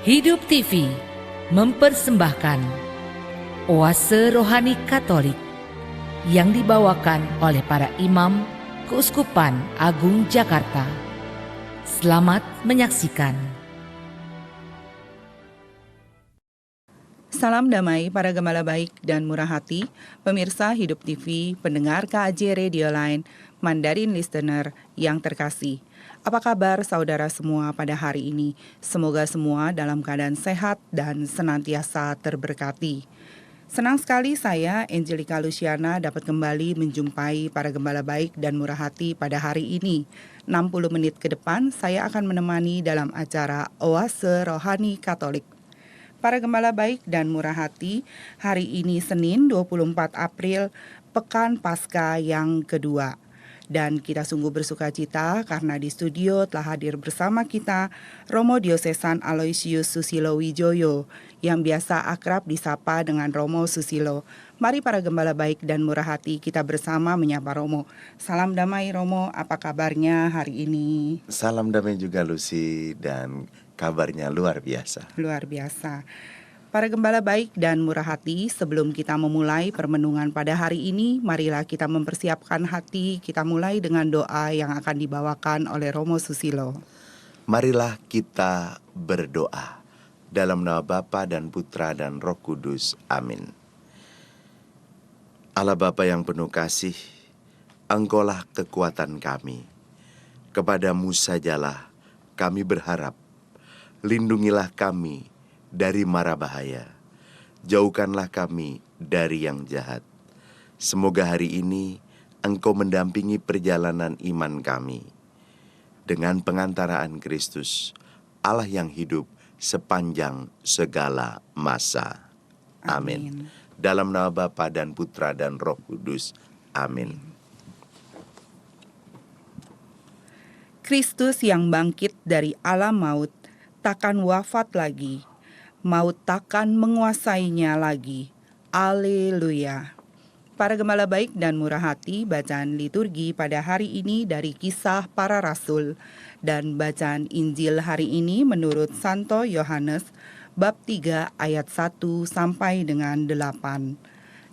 Hidup TV mempersembahkan Oase Rohani Katolik yang dibawakan oleh para imam Keuskupan Agung Jakarta. Selamat menyaksikan. Salam damai para gembala baik dan murah hati, pemirsa Hidup TV, pendengar KAJ Radio Line, Mandarin Listener yang terkasih. Apa kabar saudara semua pada hari ini? Semoga semua dalam keadaan sehat dan senantiasa terberkati. Senang sekali saya, Angelica Luciana, dapat kembali menjumpai para gembala baik dan murah hati pada hari ini. 60 menit ke depan saya akan menemani dalam acara Oase Rohani Katolik. Para gembala baik dan murah hati, hari ini Senin 24 April, Pekan Paskah yang kedua. Dan kita sungguh bersuka cita karena di studio telah hadir bersama kita Romo Diosesan Aloysius Susilo Wijoyo yang biasa akrab disapa dengan Romo Susilo. Mari para gembala baik dan murah hati kita bersama menyapa Romo. Salam damai Romo, apa kabarnya hari ini? Salam damai juga Lucy, dan kabarnya luar biasa. Luar biasa. Para gembala baik dan murah hati, sebelum kita memulai permenungan pada hari ini, marilah kita mempersiapkan hati, kita mulai dengan doa yang akan dibawakan oleh Romo Susilo. Marilah kita berdoa. Dalam nama Bapa dan Putra dan Roh Kudus. Amin. Allah Bapa yang penuh kasih, Engkaulah kekuatan kami. Kepadamu sajalah kami berharap. Lindungilah kami dari mara bahaya. Jauhkanlah kami dari yang jahat. Semoga hari ini Engkau mendampingi perjalanan iman kami. Dengan pengantaraan Kristus, Allah yang hidup sepanjang segala masa. Amin. Dalam nama Bapa dan Putra dan Roh Kudus. Amin. Kristus yang bangkit dari alam maut takkan wafat lagi. Maut takkan menguasainya lagi. Haleluya. Para gembala baik dan murah hati, bacaan liturgi pada hari ini dari Kisah Para Rasul, dan bacaan Injil hari ini menurut Santo Yohanes bab 3 ayat 1 sampai dengan 8.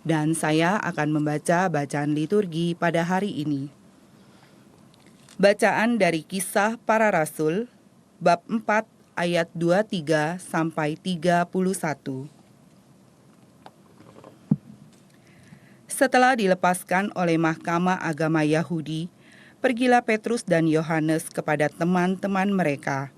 Dan saya akan membaca bacaan liturgi pada hari ini. Bacaan dari Kisah Para Rasul bab 4 ayat 23 sampai 31. Setelah dilepaskan oleh Mahkamah Agama Yahudi, pergilah Petrus dan Yohanes kepada teman-teman mereka.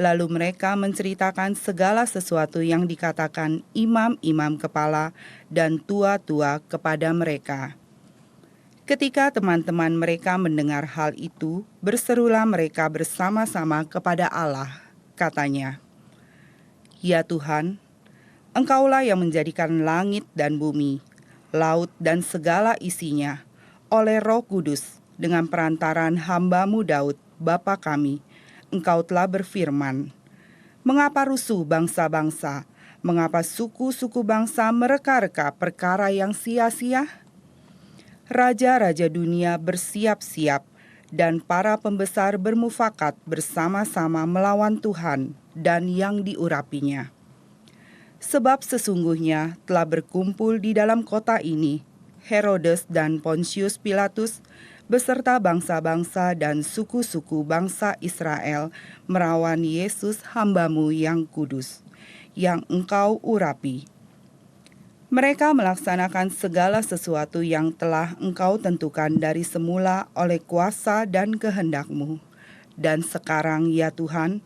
Lalu mereka menceritakan segala sesuatu yang dikatakan imam-imam kepala dan tua-tua kepada mereka. Ketika teman-teman mereka mendengar hal itu, berserulah mereka bersama-sama kepada Allah. Katanya, "Ya Tuhan, Engkaulah yang menjadikan langit dan bumi, laut dan segala isinya, oleh Roh Kudus dengan perantaran hamba-Mu Daud, Bapa kami. Engkau telah berfirman, mengapa rusuh bangsa-bangsa, mengapa suku-suku bangsa mereka-reka perkara yang sia-sia? Raja-raja dunia bersiap-siap, dan para pembesar bermufakat bersama-sama melawan Tuhan dan yang diurapinya. Sebab sesungguhnya telah berkumpul di dalam kota ini Herodes dan Pontius Pilatus beserta bangsa-bangsa dan suku-suku bangsa Israel merawan Yesus hamba-Mu yang kudus, yang Engkau urapi. Mereka melaksanakan segala sesuatu yang telah Engkau tentukan dari semula oleh kuasa dan kehendak-Mu. Dan sekarang ya Tuhan,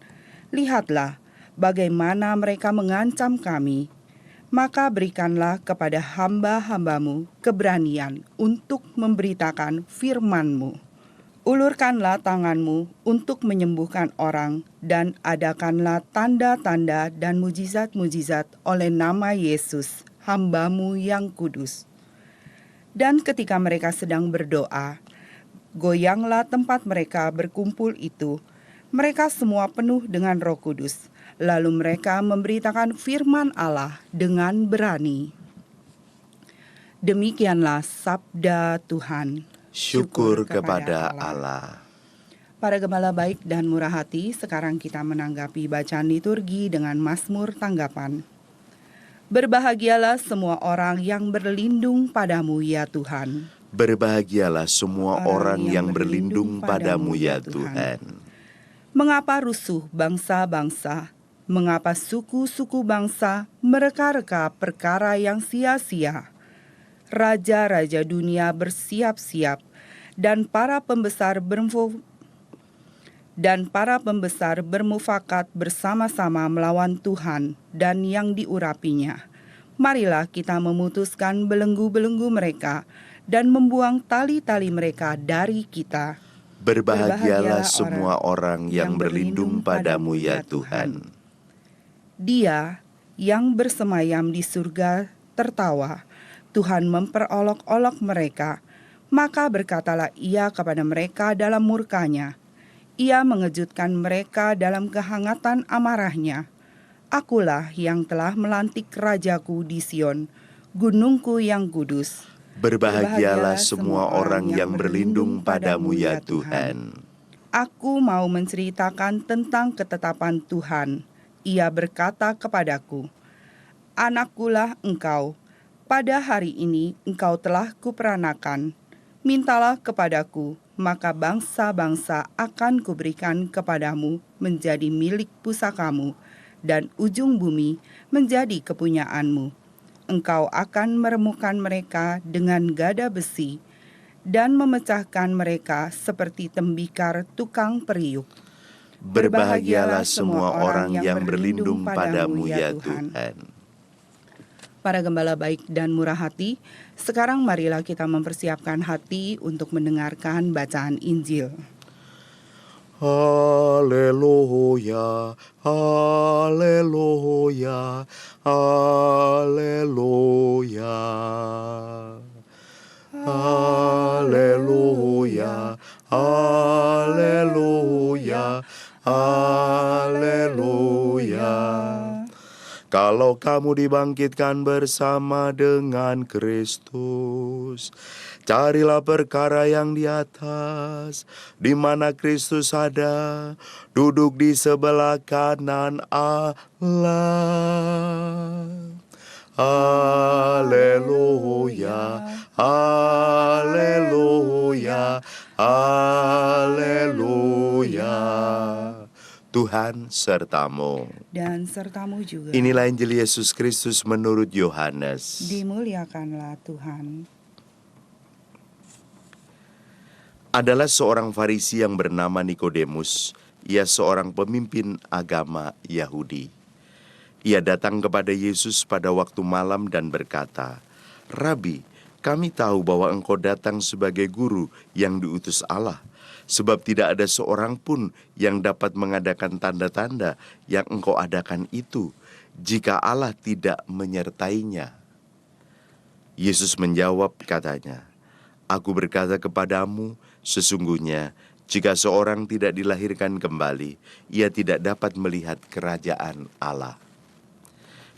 lihatlah bagaimana mereka mengancam kami. Maka berikanlah kepada hamba-hamba-Mu keberanian untuk memberitakan firman-Mu. Ulurkanlah tangan-Mu untuk menyembuhkan orang, dan adakanlah tanda-tanda dan mujizat-mujizat oleh nama Yesus, hamba-Mu yang kudus." Dan ketika mereka sedang berdoa, goyanglah tempat mereka berkumpul itu. Mereka semua penuh dengan Roh Kudus. Lalu mereka memberitakan firman Allah dengan berani. Demikianlah sabda Tuhan. Syukur kepada Allah. Para gembala baik dan murah hati, sekarang kita menanggapi bacaan liturgi dengan Mazmur tanggapan. Berbahagialah semua orang yang berlindung padamu ya Tuhan. Berbahagialah semua orang yang berlindung padamu ya Tuhan. Mengapa rusuh bangsa-bangsa? Mengapa suku-suku bangsa mereka-reka perkara yang sia-sia? Raja-raja dunia bersiap-siap, dan para pembesar bermufakat bersama-sama melawan Tuhan dan yang diurapinya. Marilah kita memutuskan belenggu-belenggu mereka dan membuang tali-tali mereka dari kita. Berbahagialah semua orang yang berlindung padamu ya Tuhan. Dia yang bersemayam di surga tertawa. Tuhan memperolok-olok mereka. Maka berkatalah ia kepada mereka dalam murkanya. Ia mengejutkan mereka dalam kehangatan amarahnya. Akulah yang telah melantik rajaku di Sion, gunungku yang kudus. Berbahagialah semua orang yang berlindung padamu ya Tuhan. Aku mau menceritakan tentang ketetapan Tuhan. Ia berkata kepadaku, Anakkulah engkau, pada hari ini engkau telah kuperanakan. Mintalah kepadaku, maka bangsa-bangsa akan kuberikan kepadamu menjadi milik pusakamu, dan ujung bumi menjadi kepunyaanmu. Engkau akan meremukkan mereka dengan gada besi, dan memecahkan mereka seperti tembikar tukang periuk. Berbahagialah semua orang yang berlindung padamu ya Tuhan. Para gembala baik dan murah hati, sekarang marilah kita mempersiapkan hati untuk mendengarkan bacaan Injil. Haleluya, haleluya, haleluya. Haleluya, haleluya, haleluya. Kalau kamu dibangkitkan bersama dengan Kristus, carilah perkara yang di atas, di mana Kristus ada, duduk di sebelah kanan Allah. Haleluya, haleluya, haleluya. Tuhan sertamu. Dan sertamu juga. Inilah Injil Yesus Kristus menurut Yohanes. Dimuliakanlah Tuhan. Adalah seorang Farisi yang bernama Nikodemus. Ia seorang pemimpin agama Yahudi. Ia datang kepada Yesus pada waktu malam dan berkata, Rabi, kami tahu bahwa engkau datang sebagai guru yang diutus Allah. Sebab tidak ada seorang pun yang dapat mengadakan tanda-tanda yang engkau adakan itu, jika Allah tidak menyertainya. Yesus menjawab katanya, Aku berkata kepadamu, sesungguhnya jika seorang tidak dilahirkan kembali, ia tidak dapat melihat kerajaan Allah.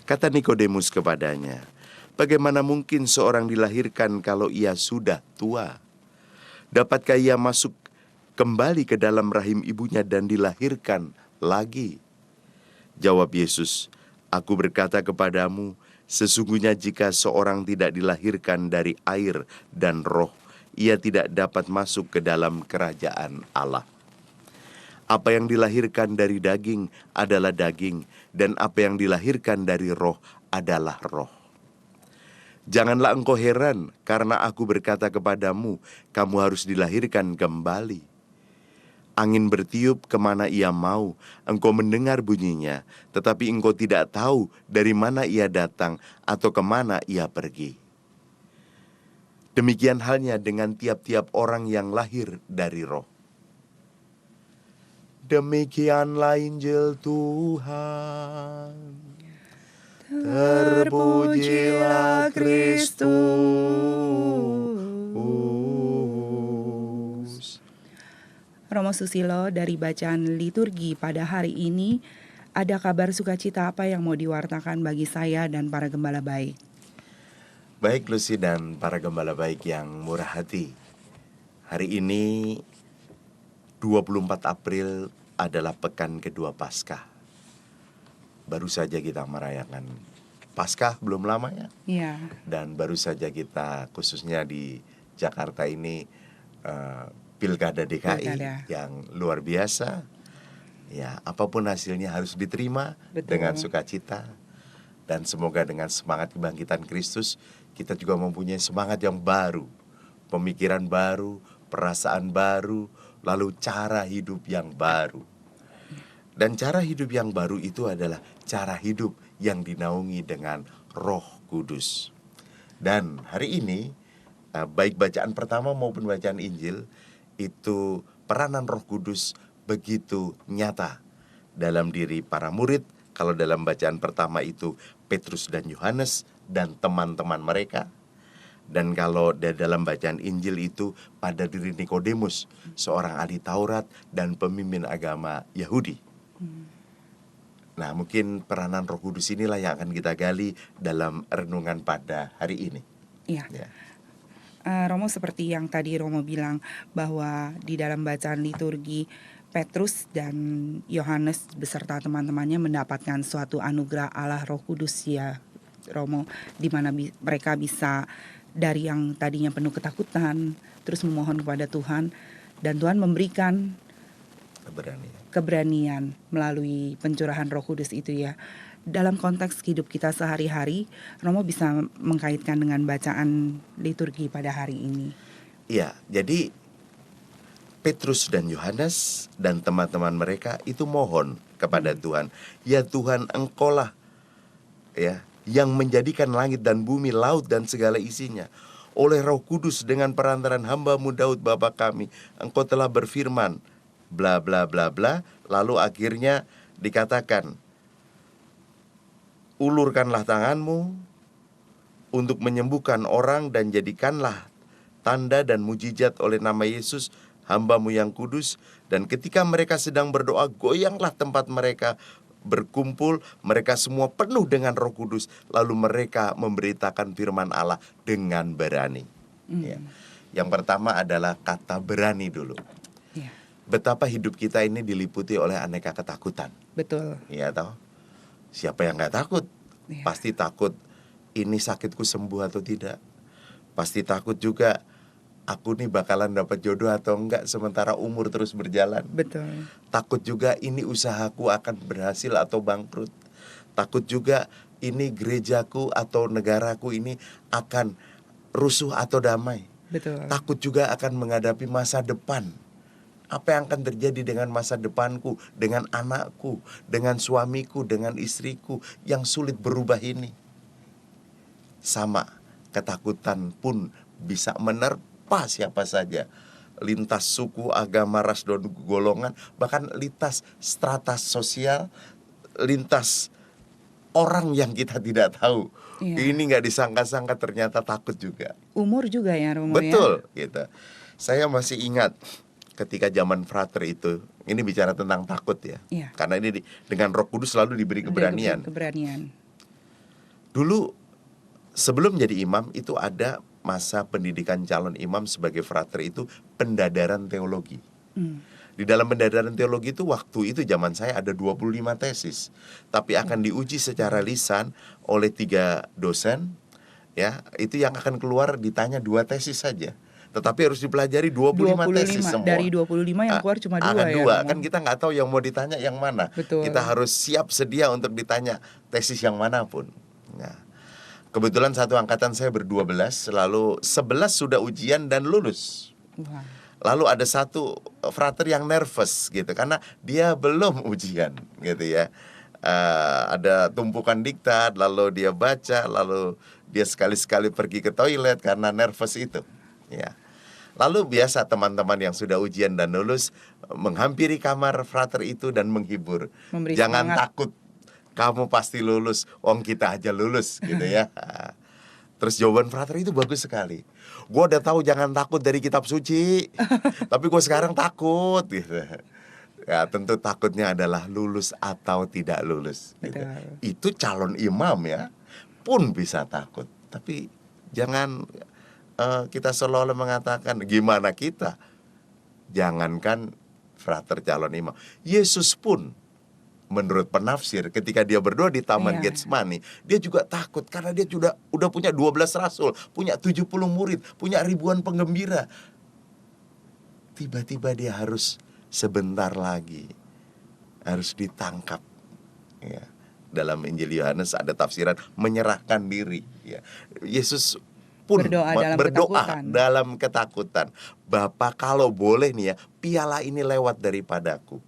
Kata Nikodemus kepadanya, Bagaimana mungkin seorang dilahirkan kalau ia sudah tua? Dapatkah ia masuk kembali ke dalam rahim ibunya dan dilahirkan lagi? Jawab Yesus, Aku berkata kepadamu, sesungguhnya jika seorang tidak dilahirkan dari air dan roh, ia tidak dapat masuk ke dalam kerajaan Allah. Apa yang dilahirkan dari daging adalah daging, dan apa yang dilahirkan dari roh adalah roh. Janganlah engkau heran, karena aku berkata kepadamu, kamu harus dilahirkan kembali. Angin bertiup kemana ia mau, engkau mendengar bunyinya, tetapi engkau tidak tahu dari mana ia datang atau kemana ia pergi. Demikian halnya dengan tiap-tiap orang yang lahir dari roh. Demikianlah Injil Tuhan. Terpujilah Kristus. Romo Susilo, dari bacaan liturgi pada hari ini, ada kabar sukacita apa yang mau diwartakan bagi saya dan para gembala baik? Baik Lucy dan para gembala baik yang murah hati. Hari ini 24 April adalah pekan kedua Paskah. Baru saja kita merayakan Paskah, belum lama ya. Iya. Dan baru saja kita khususnya di Jakarta ini Pilkada DKI Pilkada. yang luar biasa. Ya, apapun hasilnya harus diterima Betul. dengan sukacita. Dan semoga dengan semangat kebangkitan Kristus kita juga mempunyai semangat yang baru, pemikiran baru, perasaan baru, lalu cara hidup yang baru. Dan cara hidup yang baru itu adalah cara hidup yang dinaungi dengan Roh Kudus. Dan hari ini, baik bacaan pertama maupun bacaan Injil, itu peranan Roh Kudus begitu nyata dalam diri para murid. Kalau dalam bacaan pertama itu Petrus dan Yohanes dan teman-teman mereka. Dan kalau dalam bacaan Injil itu pada diri Nikodemus, seorang ahli Taurat dan pemimpin agama Yahudi. Nah, mungkin peranan Roh Kudus inilah yang akan kita gali dalam renungan pada hari ini. Iya. Ya. Romo, seperti yang tadi Romo bilang bahwa di dalam bacaan liturgi Petrus dan Yohanes beserta teman-temannya mendapatkan suatu anugerah Allah Roh Kudus ya Romo, di mana mereka bisa dari yang tadinya penuh ketakutan terus memohon kepada Tuhan, dan Tuhan memberikan keberanian melalui pencurahan Roh Kudus itu ya. Dalam konteks hidup kita sehari-hari, Romo bisa mengkaitkan dengan bacaan liturgi pada hari ini. Iya, jadi Petrus dan Yohanes dan teman-teman mereka itu mohon kepada Tuhan, ya Tuhan, Engkaulah ya yang menjadikan langit dan bumi, laut dan segala isinya. Oleh Roh Kudus dengan perantaran hamba-Mu Daud Bapa kami, Engkau telah berfirman, bla bla bla bla. Lalu akhirnya dikatakan, ulurkanlah tanganmu untuk menyembuhkan orang dan jadikanlah tanda dan mujizat oleh nama Yesus, hamba-Mu yang kudus. Dan ketika mereka sedang berdoa, goyanglah tempat mereka berkumpul, mereka semua penuh dengan Roh Kudus, lalu mereka memberitakan firman Allah dengan berani. Ya. Yang pertama adalah kata berani dulu. Ya. Betapa hidup kita ini diliputi oleh aneka ketakutan. Betul. Iya toh? Siapa yang nggak takut? Ya. Pasti takut ini sakitku sembuh atau tidak. Pasti takut juga aku nih bakalan dapat jodoh atau enggak sementara umur terus berjalan. Betul. Takut juga ini usahaku akan berhasil atau bangkrut. Takut juga ini gerejaku atau negaraku ini akan rusuh atau damai. Betul. Takut juga akan menghadapi masa depan. Apa yang akan terjadi dengan masa depanku, dengan anakku, dengan suamiku, dengan istriku yang sulit berubah ini. Sama, ketakutan pun bisa menerpa siapa saja, lintas suku, agama, ras, dan golongan, bahkan lintas strata sosial, lintas orang yang kita tidak tahu. Iya. Ini nggak disangka-sangka ternyata takut juga. Umur juga ya Romo. Betul, gitu. Saya masih ingat ketika zaman frater itu, ini bicara tentang takut ya. Iya. Karena ini dengan Roh Kudus selalu diberi keberanian. Keberanian. Dulu sebelum jadi imam itu ada masa pendidikan calon imam sebagai frater itu pendadaran teologi. Di dalam pendadaran teologi itu waktu itu zaman saya ada 25 tesis. Tapi akan diuji secara lisan oleh 3 dosen. Ya, itu yang akan keluar ditanya 2 tesis saja. Tetapi harus dipelajari 25 tesis semua. Dari 25 yang keluar cuma 2 ya. Dua. Kan kita nggak tahu yang mau ditanya yang mana. Betul. Kita harus siap sedia untuk ditanya tesis yang manapun. Nah, kebetulan satu angkatan saya ber-12, lalu 11 sudah ujian dan lulus. Wah. Lalu ada satu frater yang nervous gitu karena dia belum ujian gitu ya. Ada tumpukan diktat, lalu dia baca, lalu dia sekali-sekali pergi ke toilet karena nervous itu. Ya. Lalu biasa teman-teman yang sudah ujian dan lulus menghampiri kamar frater itu dan menghibur. Memberi Jangan semangat. takut, kamu pasti lulus. Wong kita aja lulus gitu ya. Terus jawaban frater itu bagus sekali. Gue udah tahu jangan takut dari kitab suci, tapi gue sekarang takut gitu. Ya tentu takutnya adalah lulus atau tidak lulus gitu. Itu calon imam ya pun bisa takut. Tapi jangan kita seolah-olah mengatakan gimana kita. Jangankan frater calon imam. Yesus pun menurut penafsir ketika dia berdoa di Taman Iya. Getsemani, dia juga takut karena dia udah punya 12 rasul, punya 70 murid, punya ribuan penggembira. Tiba-tiba dia harus sebentar lagi harus ditangkap. Ya. Dalam Injil Yohanes ada tafsiran menyerahkan diri. Ya. Yesus pun Berdoa dalam ketakutan. dalam ketakutan. Bapa, kalau boleh nih ya, piala ini lewat daripadaku.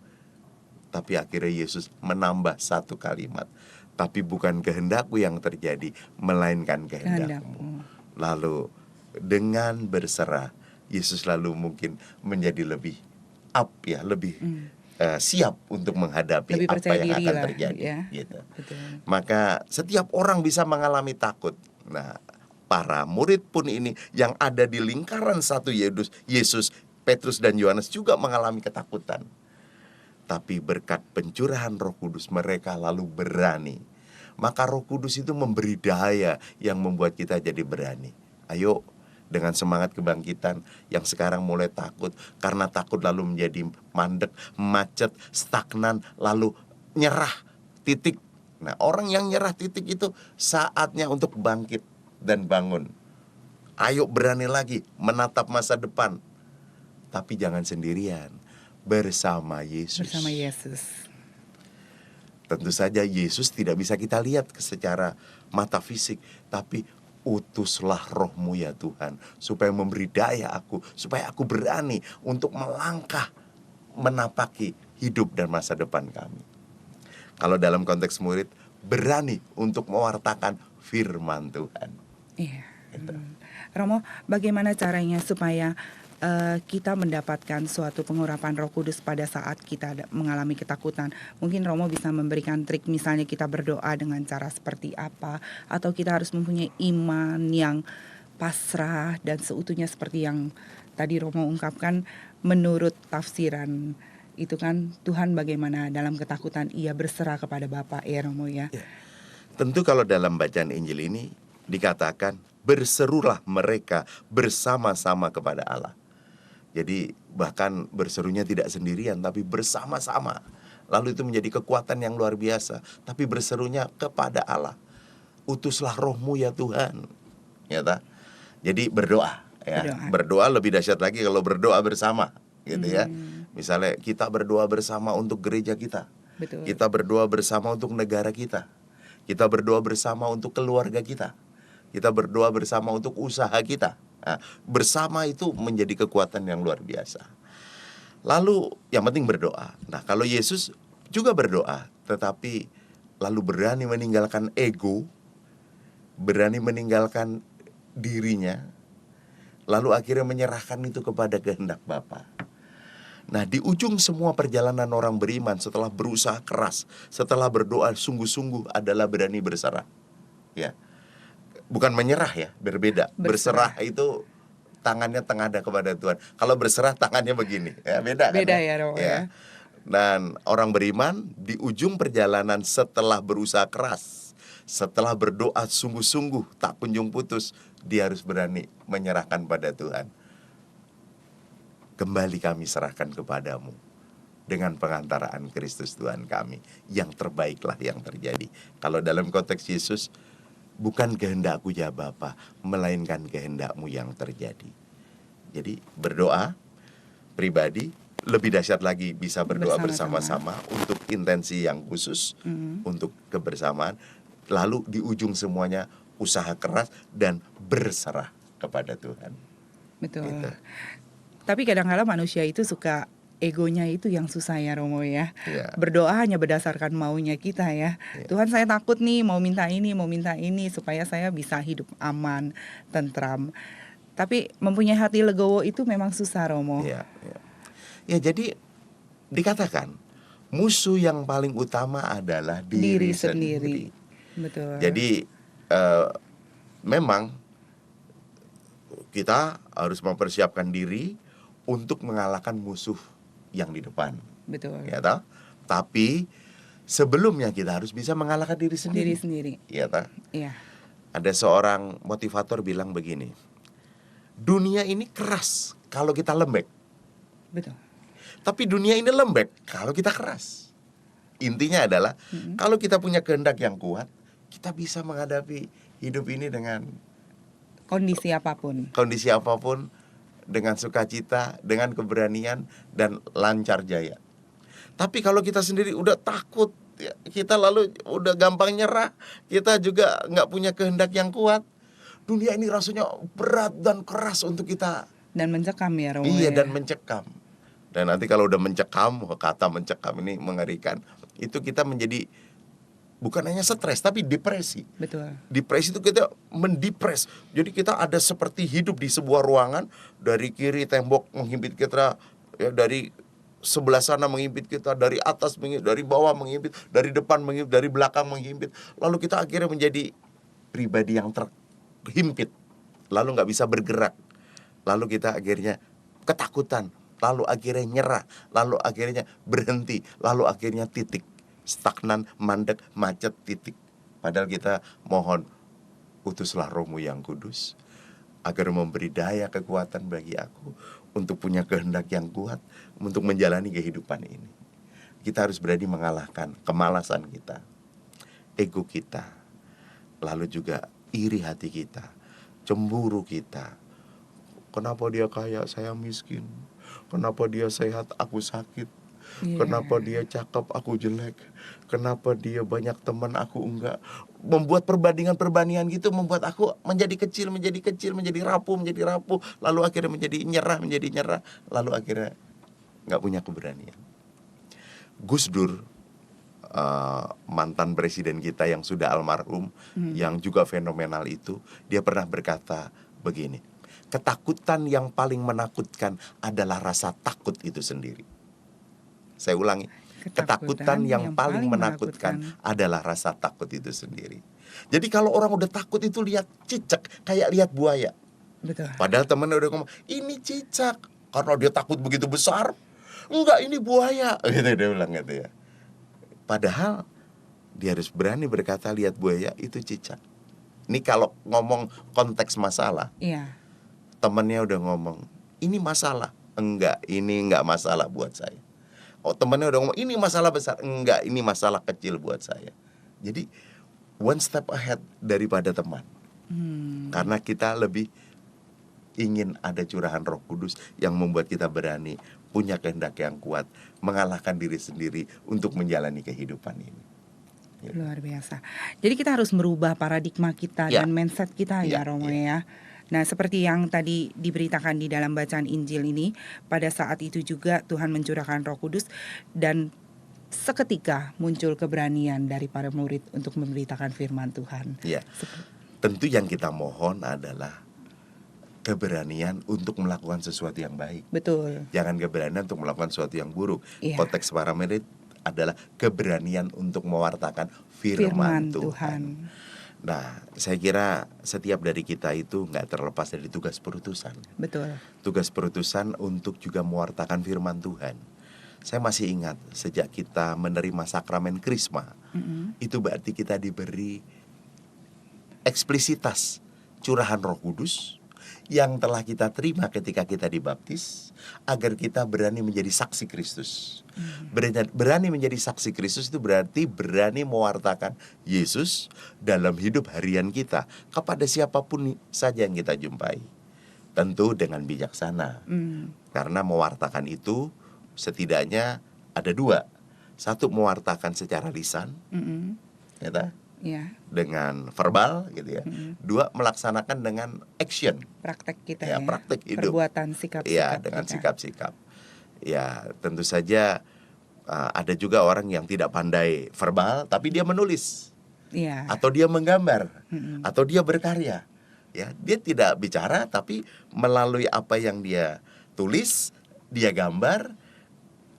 Tapi akhirnya Yesus menambah satu kalimat, tapi bukan kehendakku yang terjadi, melainkan kehendakmu. Lalu dengan berserah, Yesus lalu mungkin menjadi lebih lebih siap untuk menghadapi Lebih apa percaya yang diri akan lah, terjadi. ya. Gitu. Betul. Maka setiap orang bisa mengalami takut. Nah, para murid pun ini yang ada di lingkaran satu Yesus, Petrus dan Yohanes juga mengalami ketakutan. Tapi berkat pencurahan Roh Kudus mereka lalu berani. Maka Roh Kudus itu memberi daya yang membuat kita jadi berani. Ayo dengan semangat kebangkitan yang sekarang mulai takut. Karena takut lalu menjadi mandek, macet, stagnan, lalu nyerah, titik. Nah, orang yang nyerah titik itu saatnya untuk bangkit dan bangun. Ayo berani lagi menatap masa depan. Tapi jangan sendirian. Bersama Yesus. Bersama Yesus. Tentu saja Yesus tidak bisa kita lihat secara mata fisik, tapi utuslah Roh-Mu ya Tuhan, supaya memberi daya aku, supaya aku berani untuk melangkah menapaki hidup dan masa depan kami. Kalau dalam konteks murid, berani untuk mewartakan firman Tuhan. Iya. Gitu. Romo, bagaimana caranya supaya kita mendapatkan suatu pengurapan Roh Kudus pada saat kita mengalami ketakutan? Mungkin Romo bisa memberikan trik, misalnya kita berdoa dengan cara seperti apa, atau kita harus mempunyai iman yang pasrah dan seutuhnya seperti yang tadi Romo ungkapkan. Menurut tafsiran itu kan, Tuhan bagaimana dalam ketakutan ia berserah kepada Bapa, ya Romo ya. Tentu kalau dalam bacaan Injil ini dikatakan berserulah mereka bersama-sama kepada Allah. Jadi bahkan berserunya tidak sendirian tapi bersama-sama. Lalu itu menjadi kekuatan yang luar biasa. Tapi berserunya kepada Allah. Utuslah Roh-Mu ya Tuhan. Ya tak? Jadi berdoa ya. Berdoa lebih dahsyat lagi kalau berdoa bersama gitu ya. Misalnya kita berdoa bersama untuk gereja kita. Betul. Kita berdoa bersama untuk negara kita. Kita berdoa bersama untuk keluarga kita. Kita berdoa bersama untuk usaha kita. Nah, bersama itu menjadi kekuatan yang luar biasa. Lalu yang penting berdoa. Nah, kalau Yesus juga berdoa, tetapi lalu berani meninggalkan ego, berani meninggalkan dirinya, lalu akhirnya menyerahkan itu kepada kehendak Bapa. Nah, di ujung semua perjalanan orang beriman setelah berusaha keras, setelah berdoa sungguh-sungguh adalah berani berserah. Ya. Bukan menyerah ya, berbeda. Berserah itu tangannya tengadah kepada Tuhan. Kalau berserah tangannya begini, ya beda kan? Beda ya, Romo ya. Dan orang beriman di ujung perjalanan setelah berusaha keras, setelah berdoa sungguh-sungguh tak kunjung putus, dia harus berani menyerahkan pada Tuhan. Kembali kami serahkan kepadamu dengan pengantaraan Kristus Tuhan kami. Yang terbaiklah yang terjadi. Kalau dalam konteks Yesus, bukan kehendakku ya Bapa, melainkan kehendakmu yang terjadi. Jadi berdoa pribadi, lebih dahsyat lagi bisa berdoa bersama-sama untuk intensi yang khusus, untuk kebersamaan. Lalu di ujung semuanya usaha keras dan berserah kepada Tuhan. Betul. Gitu. Tapi kadang-kadang manusia itu suka egonya itu yang susah ya Romo ya. Ya. Berdoa hanya berdasarkan maunya kita ya. Tuhan, saya takut nih, mau minta ini supaya saya bisa hidup aman, tentram. Tapi mempunyai hati legowo itu memang susah Romo. Ya, ya. Ya, jadi dikatakan musuh yang paling utama adalah diri sendiri. Betul. Jadi memang kita harus mempersiapkan diri untuk mengalahkan musuh yang di depan. Betul. Ya toh? Tapi sebelumnya kita harus bisa mengalahkan diri sendiri. Ya toh? Iya. Ada seorang motivator bilang begini, dunia ini keras kalau kita lembek. Betul. Tapi dunia ini lembek kalau kita keras. Intinya adalah kalau kita punya kehendak yang kuat, kita bisa menghadapi hidup ini dengan Kondisi apapun. kondisi apapun, dengan sukacita, dengan keberanian, dan lancar jaya. Tapi kalau kita sendiri udah takut, ya, kita lalu udah gampang nyerah, kita juga nggak punya kehendak yang kuat, dunia ini rasanya berat dan keras untuk kita. Dan mencekam ya Romo. Iya, ya. dan mencekam. Dan nanti kalau udah mencekam, kata mencekam ini mengerikan, itu kita menjadi bukan hanya stres tapi depresi. Betul. Depresi itu kita mendepres. Jadi kita ada seperti hidup di sebuah ruangan, dari kiri tembok menghimpit kita, ya, dari sebelah sana menghimpit kita, dari atas menghimpit, dari bawah menghimpit, dari depan menghimpit, dari belakang menghimpit. Lalu kita akhirnya menjadi pribadi yang terhimpit, lalu nggak bisa bergerak. Lalu kita akhirnya ketakutan, lalu akhirnya nyerah, lalu akhirnya berhenti, lalu akhirnya titik. Stagnan, mandek, macet, titik. Padahal kita mohon, utuslah Rohmu yang kudus agar memberi daya kekuatan bagi aku untuk punya kehendak yang kuat untuk menjalani kehidupan ini. Kita harus berani mengalahkan kemalasan kita, ego kita, lalu juga iri hati kita, cemburu kita. Kenapa dia kaya, saya miskin? Kenapa dia sehat, aku sakit? Kenapa dia cakep, aku jelek? Kenapa dia banyak teman, aku enggak? Membuat perbandingan-perbandingan gitu membuat aku menjadi kecil, menjadi rapuh, lalu akhirnya menjadi nyerah, lalu akhirnya nggak punya keberanian. Gus Dur, mantan presiden kita yang sudah almarhum, yang juga fenomenal itu, dia pernah berkata begini, ketakutan yang paling menakutkan adalah rasa takut itu sendiri. Saya ulangi, ketakutan yang paling menakutkan adalah rasa takut itu sendiri. Jadi kalau orang udah takut itu lihat cicak, kayak lihat buaya. Betul. Padahal temennya udah ngomong, ini cicak, karena dia takut begitu besar. Enggak, ini buaya, gitu dia bilang gitu ya. Padahal dia harus berani berkata lihat buaya itu cicak. Ini kalau ngomong konteks masalah, Iya. temennya udah ngomong, ini masalah. Enggak, ini enggak masalah buat saya. Oh, temennya udah ngomong, ini masalah besar. Enggak, ini masalah kecil buat saya. Jadi one step ahead daripada teman. Karena kita lebih ingin ada curahan Roh Kudus yang membuat kita berani, punya kehendak yang kuat, mengalahkan diri sendiri untuk menjalani kehidupan ini. Luar biasa. Jadi kita harus merubah paradigma kita Ya. dan mindset kita ya Ya, Romo ya. ya. Nah, seperti yang tadi diberitakan di dalam bacaan Injil ini, pada saat itu juga Tuhan mencurahkan Roh Kudus dan seketika muncul keberanian dari para murid untuk memberitakan firman Tuhan. Ya. Tentu yang kita mohon adalah keberanian untuk melakukan sesuatu yang baik. Betul. Jangan keberanian untuk melakukan sesuatu yang buruk. Iya. Konteks para murid adalah keberanian untuk mewartakan firman Tuhan. Nah, saya kira setiap dari kita itu nggak terlepas dari tugas perutusan. Betul. Tugas perutusan untuk juga mewartakan firman Tuhan. Saya masih ingat sejak kita menerima sakramen Krisma, itu berarti kita diberi eksplisitas curahan Roh Kudus yang telah kita terima ketika kita dibaptis, agar kita berani menjadi saksi Kristus. Berani menjadi saksi Kristus itu berarti berani mewartakan Yesus dalam hidup harian kita kepada siapapun saja yang kita jumpai. Tentu dengan bijaksana. Karena mewartakan itu setidaknya ada dua. Satu, mewartakan secara lisan, ya, Ya, dengan verbal gitu ya. Dua, melaksanakan dengan action. praktek kita Ya, ya. praktek hidup. Perbuatan, sikap-sikap Ya, dengan kita. sikap-sikap. Ya, tentu saja ada juga orang yang tidak pandai verbal tapi dia menulis, Iya. atau dia menggambar, atau dia berkarya. Ya, dia tidak bicara tapi melalui apa yang dia tulis, dia gambar,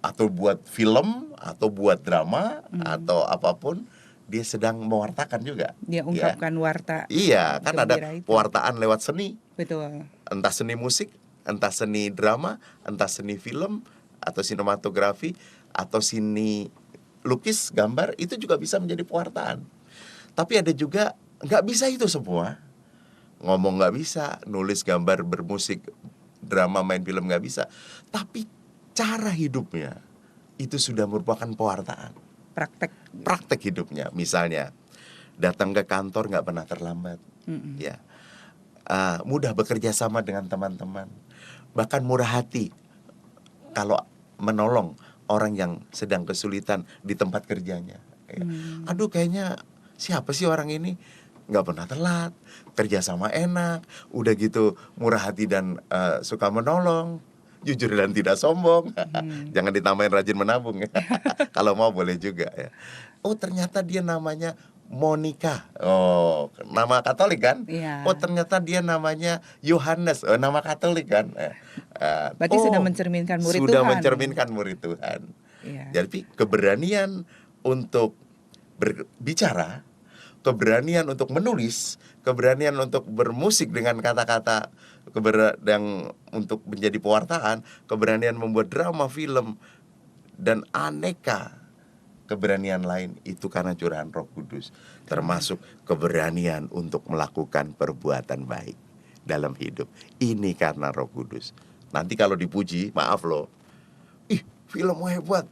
atau buat film, atau buat drama, atau apapun, dia sedang mewartakan juga. Dia ungkapkan warta. Iya, kan ada gembira itu. pewartaan lewat seni. Betul. Entah seni musik, entah seni drama, entah seni film, atau sinematografi, atau seni lukis, gambar, itu juga bisa menjadi pewartaan. Tapi ada juga nggak bisa itu semua. Ngomong nggak bisa, nulis, gambar, bermusik, drama, main film nggak bisa. Tapi cara hidupnya itu sudah merupakan pewartaan. Praktek hidupnya, misalnya datang ke kantor nggak pernah terlambat, ya, mudah bekerja sama dengan teman-teman, bahkan murah hati kalau menolong orang yang sedang kesulitan di tempat kerjanya. Aduh, kayaknya siapa sih orang ini, nggak pernah telat, kerja sama enak, udah gitu murah hati dan suka menolong, jujur dan tidak sombong. Jangan ditambahin rajin menabung ya. Kalau mau boleh juga ya. Oh, ternyata dia namanya Monica. Oh, nama Katolik kan? Iya. Oh, ternyata dia namanya Yohanes. Oh, nama Katolik kan? Berarti sudah mencerminkan murid sudah Tuhan. mencerminkan murid Tuhan. Iya. Jadi keberanian untuk berbicara, keberanian untuk menulis, keberanian untuk bermusik dengan kata-kata, yang untuk menjadi pewartaan, keberanian membuat drama, film, dan aneka keberanian lain itu karena curahan Roh Kudus. Termasuk keberanian untuk melakukan perbuatan baik dalam hidup. Ini karena Roh Kudus. Nanti kalau dipuji, maaf loh, ih, filmmu hebat,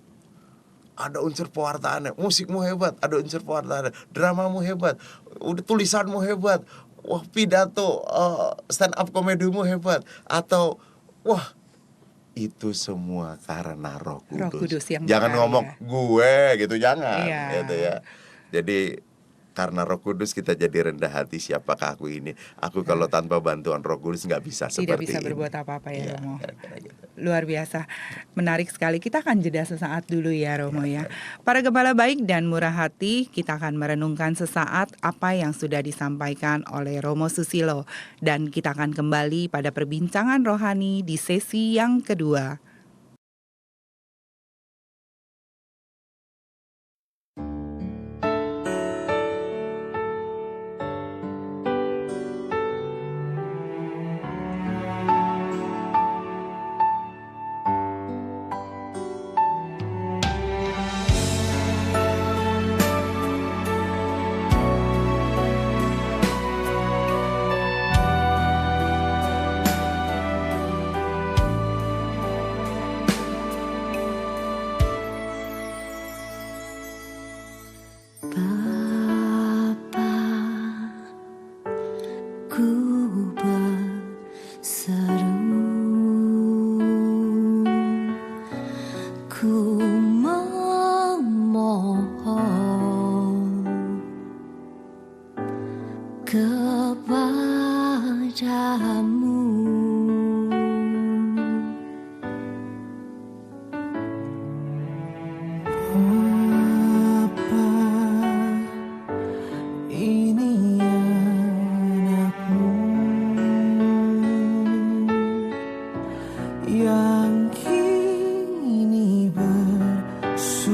ada unsur pewartaannya. Musikmu hebat, ada unsur pewartaannya. Dramamu hebat, udah tulisanmu hebat. Wah, pidato, stand up komedimu hebat. Atau, wah, itu semua karena Roh Kudus. Roh Kudus yang jangan berkarya. ngomong gue gitu, jangan. Iya. Gitu ya. Jadi karena Roh Kudus kita jadi rendah hati. Siapakah aku ini? Aku kalau tanpa bantuan Roh Kudus nggak bisa Tidak seperti bisa ini. berbuat apa-apa ya, Iya, Romo. kira-kira gitu. Luar biasa, menarik sekali. Kita akan jeda sesaat dulu ya, Romo ya. Para gembala baik dan murah hati, kita akan merenungkan sesaat apa yang sudah disampaikan oleh Romo Susilo. Dan kita akan kembali pada perbincangan rohani di sesi yang kedua. Bapa, ku berseru, ku memohon kepadamu. Ini anakmu yang kini bersujud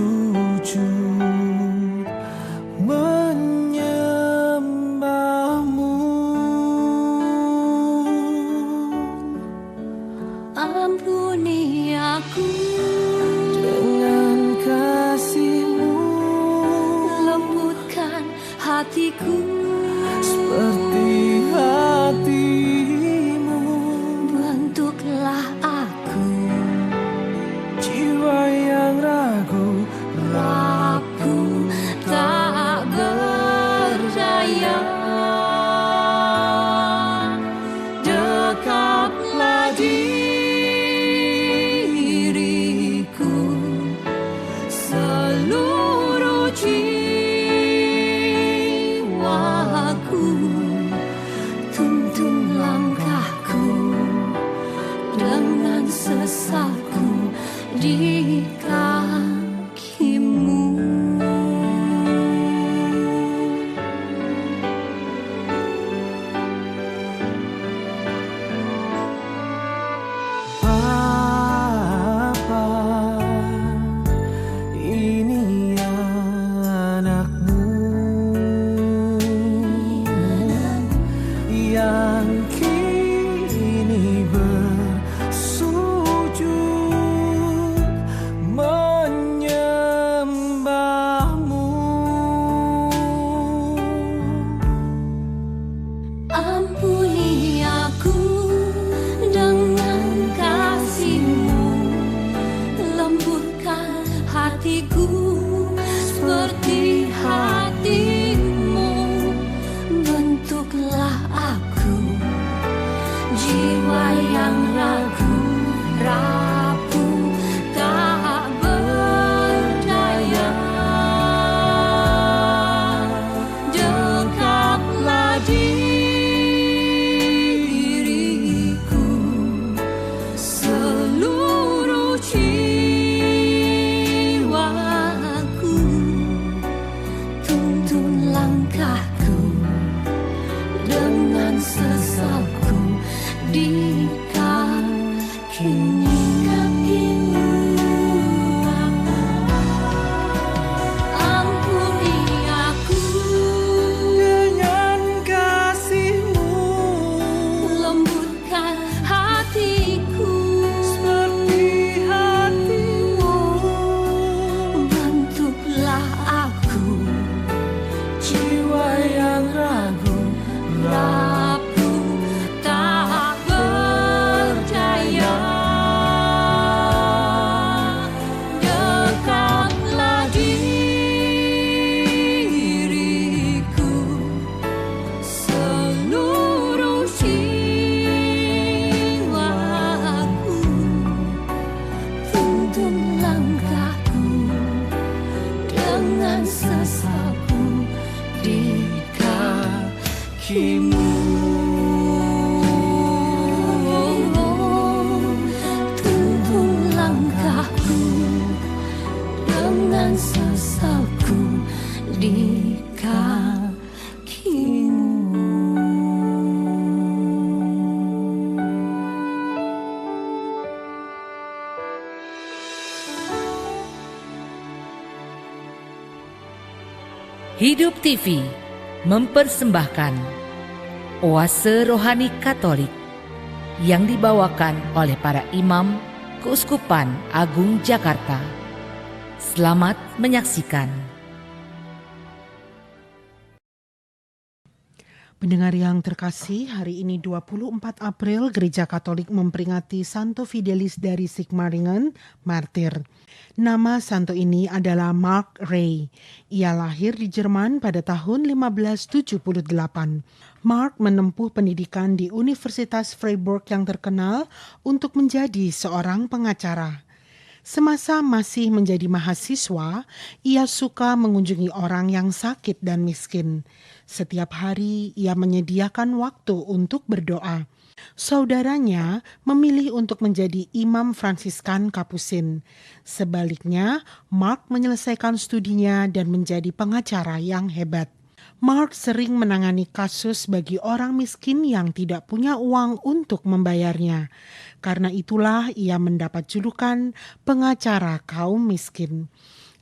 menyembahmu. Ampuni aku Dengan kasih-Mu lembutkan hatiku seperti hati-Mu, bentuklah aku jiwa yang ragu, rapuh tak berdaya. Dekaplah diriku seluruh jiwaku, tuntun langkahku dengan sesaku di kaki-Mu. tuntun langkahku dengan sesalku di kakimu. Ampuni aku dengan kasih-Mu, lembutkan hatiku seperti hati-Mu. bentuklah aku Jiwa yang ragu, rapuh tak berdaya, dekatlah diriku seluruh jiwaku, tuntun langkahku dengan sesalku di kakimu. Tuntun langkahku dengan sesalku di kakimu. Hidup TV mempersembahkan Oase Rohani Katolik yang dibawakan oleh para imam Keuskupan Agung Jakarta. Selamat menyaksikan. Pendengar yang terkasih, hari ini 24 April Gereja Katolik memperingati Santo Fidelis dari Sigmaringen, martir. Nama santo ini adalah Mark Ray. Ia lahir di Jerman pada tahun 1578. Mark menempuh pendidikan di Universitas Freiburg yang terkenal untuk menjadi seorang pengacara. Semasa masih menjadi mahasiswa, ia suka mengunjungi orang yang sakit dan miskin. Setiap hari ia menyediakan waktu untuk berdoa. Saudaranya memilih untuk menjadi imam Fransiskan Kapusin. Sebaliknya, Mark menyelesaikan studinya dan menjadi pengacara yang hebat. Mark sering menangani kasus bagi orang miskin yang tidak punya uang untuk membayarnya. Karena itulah ia mendapat julukan pengacara kaum miskin.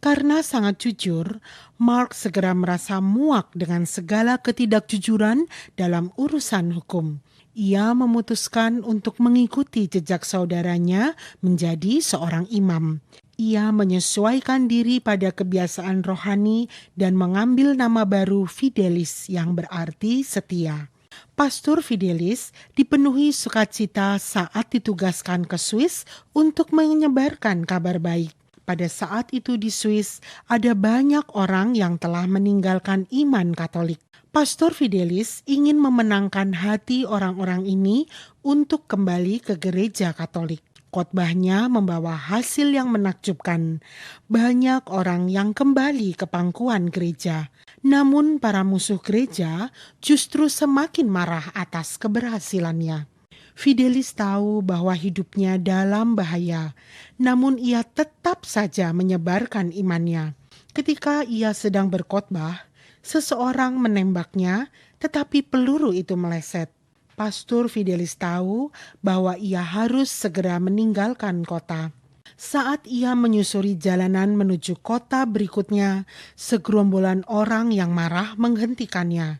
Karena sangat jujur, Mark segera merasa muak dengan segala ketidakjujuran dalam urusan hukum. Ia memutuskan untuk mengikuti jejak saudaranya menjadi seorang imam. Ia menyesuaikan diri pada kebiasaan rohani dan mengambil nama baru Fidelis yang berarti setia. Pastor Fidelis dipenuhi sukacita saat ditugaskan ke Swiss untuk menyebarkan kabar baik. Pada saat itu di Swiss ada banyak orang yang telah meninggalkan iman Katolik. Pastor Fidelis ingin memenangkan hati orang-orang ini untuk kembali ke gereja Katolik. Khotbahnya membawa hasil yang menakjubkan. Banyak orang yang kembali ke pangkuan gereja. Namun para musuh gereja justru semakin marah atas keberhasilannya. Fidelis tahu bahwa hidupnya dalam bahaya, namun ia tetap saja menyebarkan imannya. Ketika ia sedang berkhotbah, seseorang menembaknya, tetapi peluru itu meleset. Pastor Fidelis tahu bahwa ia harus segera meninggalkan kota. Saat ia menyusuri jalanan menuju kota berikutnya, segerombolan orang yang marah menghentikannya.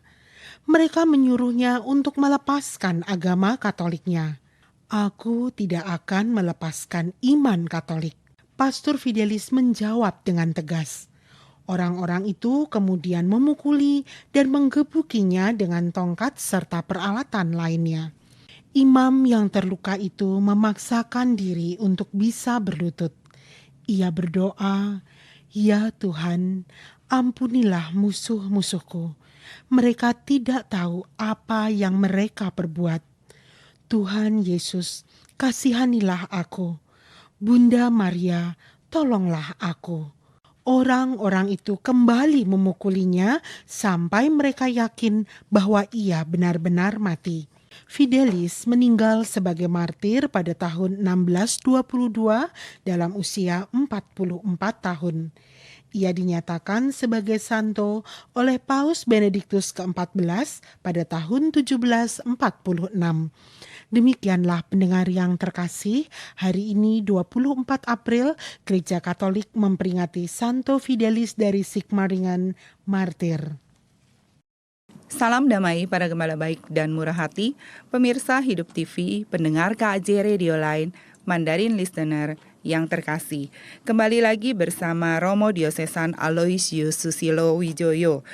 Mereka menyuruhnya untuk melepaskan agama Katoliknya. Aku tidak akan melepaskan iman Katolik. Pastor Fidelis menjawab dengan tegas. Orang-orang itu kemudian memukuli dan menggebukinya dengan tongkat serta peralatan lainnya. Imam yang terluka itu memaksakan diri untuk bisa berlutut. Ia berdoa, "Ya Tuhan, ampunilah musuh-musuhku. Mereka tidak tahu apa yang mereka perbuat. Tuhan Yesus, kasihanilah aku. Bunda Maria, tolonglah aku." Orang-orang itu kembali memukulinya sampai mereka yakin bahwa ia benar-benar mati. Fidelis meninggal sebagai martir pada tahun 1622 dalam usia 44 tahun. Ia dinyatakan sebagai santo oleh Paus Benediktus ke-14 pada tahun 1746. Demikianlah pendengar yang terkasih, hari ini 24 April, Gereja Katolik memperingati Santo Fidelis dari Sigmaringen, martir. Salam damai para gembala baik dan murah hati, pemirsa Hidup TV, pendengar KAJ Radio Line, Mandarin Listener yang terkasih. Kembali lagi bersama Romo Diosesan Aloysius Susilo Wijoyo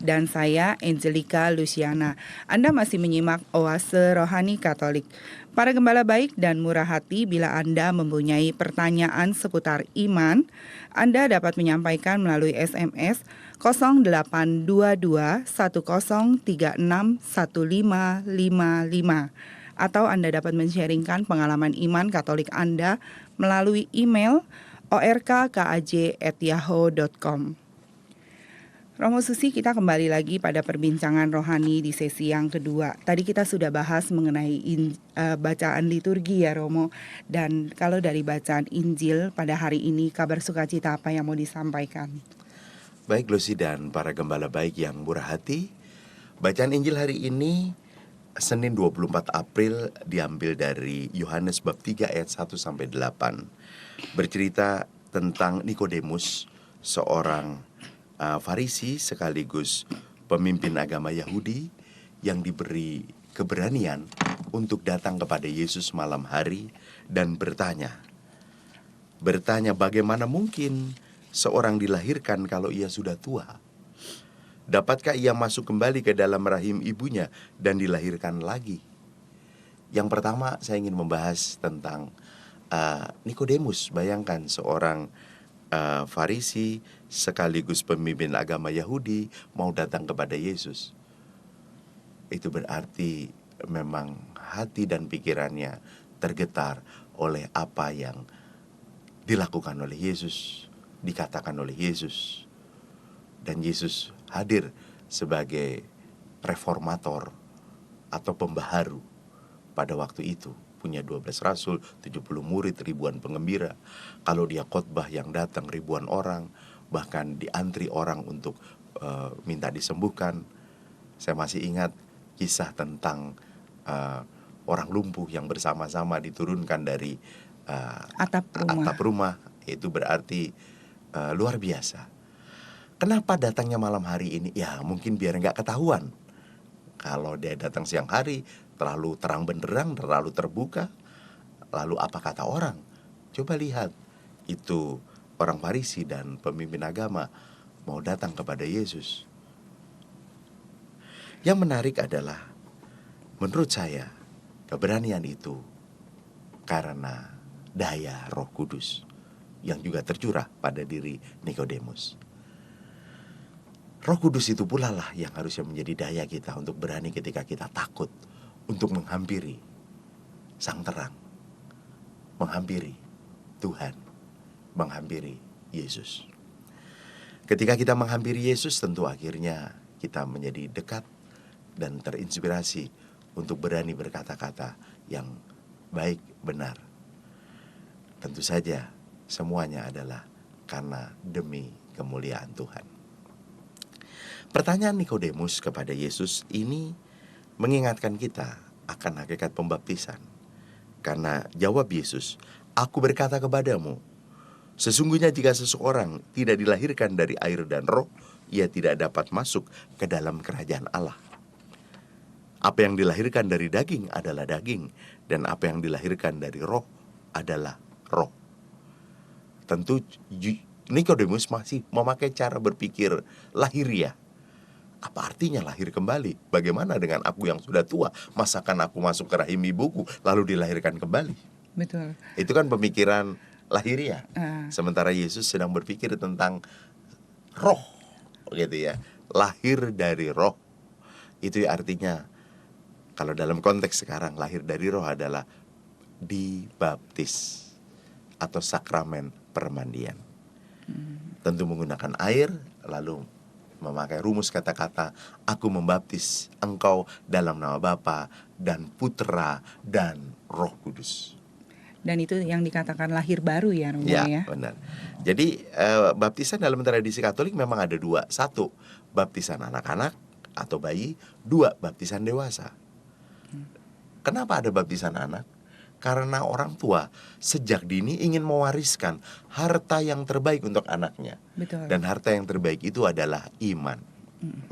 dan saya Angelica Luciana. Anda masih menyimak Oase Rohani Katolik. Para gembala baik dan murah hati, bila Anda mempunyai pertanyaan seputar iman, Anda dapat menyampaikan melalui SMS 0822 1036 1555 atau Anda dapat men-sharingkan pengalaman iman Katolik Anda melalui email orkkaj@yahoo.com. Romo Susi, kita kembali lagi pada perbincangan rohani di sesi yang kedua. Tadi kita sudah bahas mengenai bacaan liturgi ya Romo. Dan kalau dari bacaan Injil pada hari ini, kabar sukacita apa yang mau disampaikan? Baik Lucy dan para gembala baik yang murah hati, bacaan Injil hari ini Senin 24 April diambil dari Yohanes bab 3 ayat 1-8. Bercerita tentang Nikodemus, seorang Farisi sekaligus pemimpin agama Yahudi yang diberi keberanian untuk datang kepada Yesus malam hari dan bertanya bagaimana mungkin seorang dilahirkan kalau ia sudah tua? Dapatkah ia masuk kembali ke dalam rahim ibunya dan dilahirkan lagi? Yang pertama saya ingin membahas tentang Nikodemus. Bayangkan seorang Farisi sekaligus pemimpin agama Yahudi mau datang kepada Yesus. Itu berarti memang hati dan pikirannya tergetar oleh apa yang dilakukan oleh Yesus, dikatakan oleh Yesus. Dan Yesus hadir sebagai reformator atau pembaharu pada waktu itu. Punya 12 rasul, 70 murid, ribuan pengembira. Kalau dia khotbah yang datang ribuan orang, bahkan diantri orang untuk minta disembuhkan. Saya masih ingat kisah tentang orang lumpuh yang bersama-sama diturunkan dari atap rumah. Itu berarti luar biasa. Kenapa datangnya malam hari ini? Ya mungkin biar nggak ketahuan. Kalau dia datang siang hari, terlalu terang benderang, terlalu terbuka. Lalu apa kata orang? Coba lihat, itu orang Farisi dan pemimpin agama mau datang kepada Yesus. Yang menarik adalah, menurut saya, keberanian itu karena daya Roh Kudus yang juga tercurah pada diri Nikodemus. Roh Kudus itu pula lah yang harusnya menjadi daya kita untuk berani ketika kita takut untuk menghampiri Sang Terang, menghampiri Tuhan, menghampiri Yesus. Ketika kita menghampiri Yesus, tentu akhirnya kita menjadi dekat dan terinspirasi untuk berani berkata-kata yang baik, benar. Tentu saja semuanya adalah karena demi kemuliaan Tuhan. Pertanyaan Nikodemus kepada Yesus ini mengingatkan kita akan hakikat pembaptisan. Karena jawab Yesus, "Aku berkata kepadamu, sesungguhnya jika seseorang tidak dilahirkan dari air dan roh, ia tidak dapat masuk ke dalam kerajaan Allah. Apa yang dilahirkan dari daging adalah daging, dan apa yang dilahirkan dari roh adalah roh." Tentu Nikodemus masih memakai cara berpikir lahiriah. Apa artinya lahir kembali? Bagaimana dengan aku yang sudah tua? Masakan aku masuk ke rahim ibuku lalu dilahirkan kembali? Betul. Itu kan pemikiran lahiriah. Sementara Yesus sedang berpikir tentang roh, gitu ya. Lahir dari roh. Itu artinya, kalau dalam konteks sekarang, lahir dari roh adalah dibaptis atau sakramen permandian. Tentu menggunakan air, lalu memakai rumus kata-kata, "Aku membaptis engkau dalam nama Bapa dan Putra dan Roh Kudus." Dan itu yang dikatakan lahir baru ya Romo Ya, ya. benar. Jadi baptisan dalam tradisi Katolik memang ada dua. Satu, baptisan anak-anak atau bayi. Dua, baptisan dewasa. Kenapa ada baptisan anak? Karena orang tua sejak dini ingin mewariskan harta yang terbaik untuk anaknya. Betul. Dan harta yang terbaik itu adalah iman.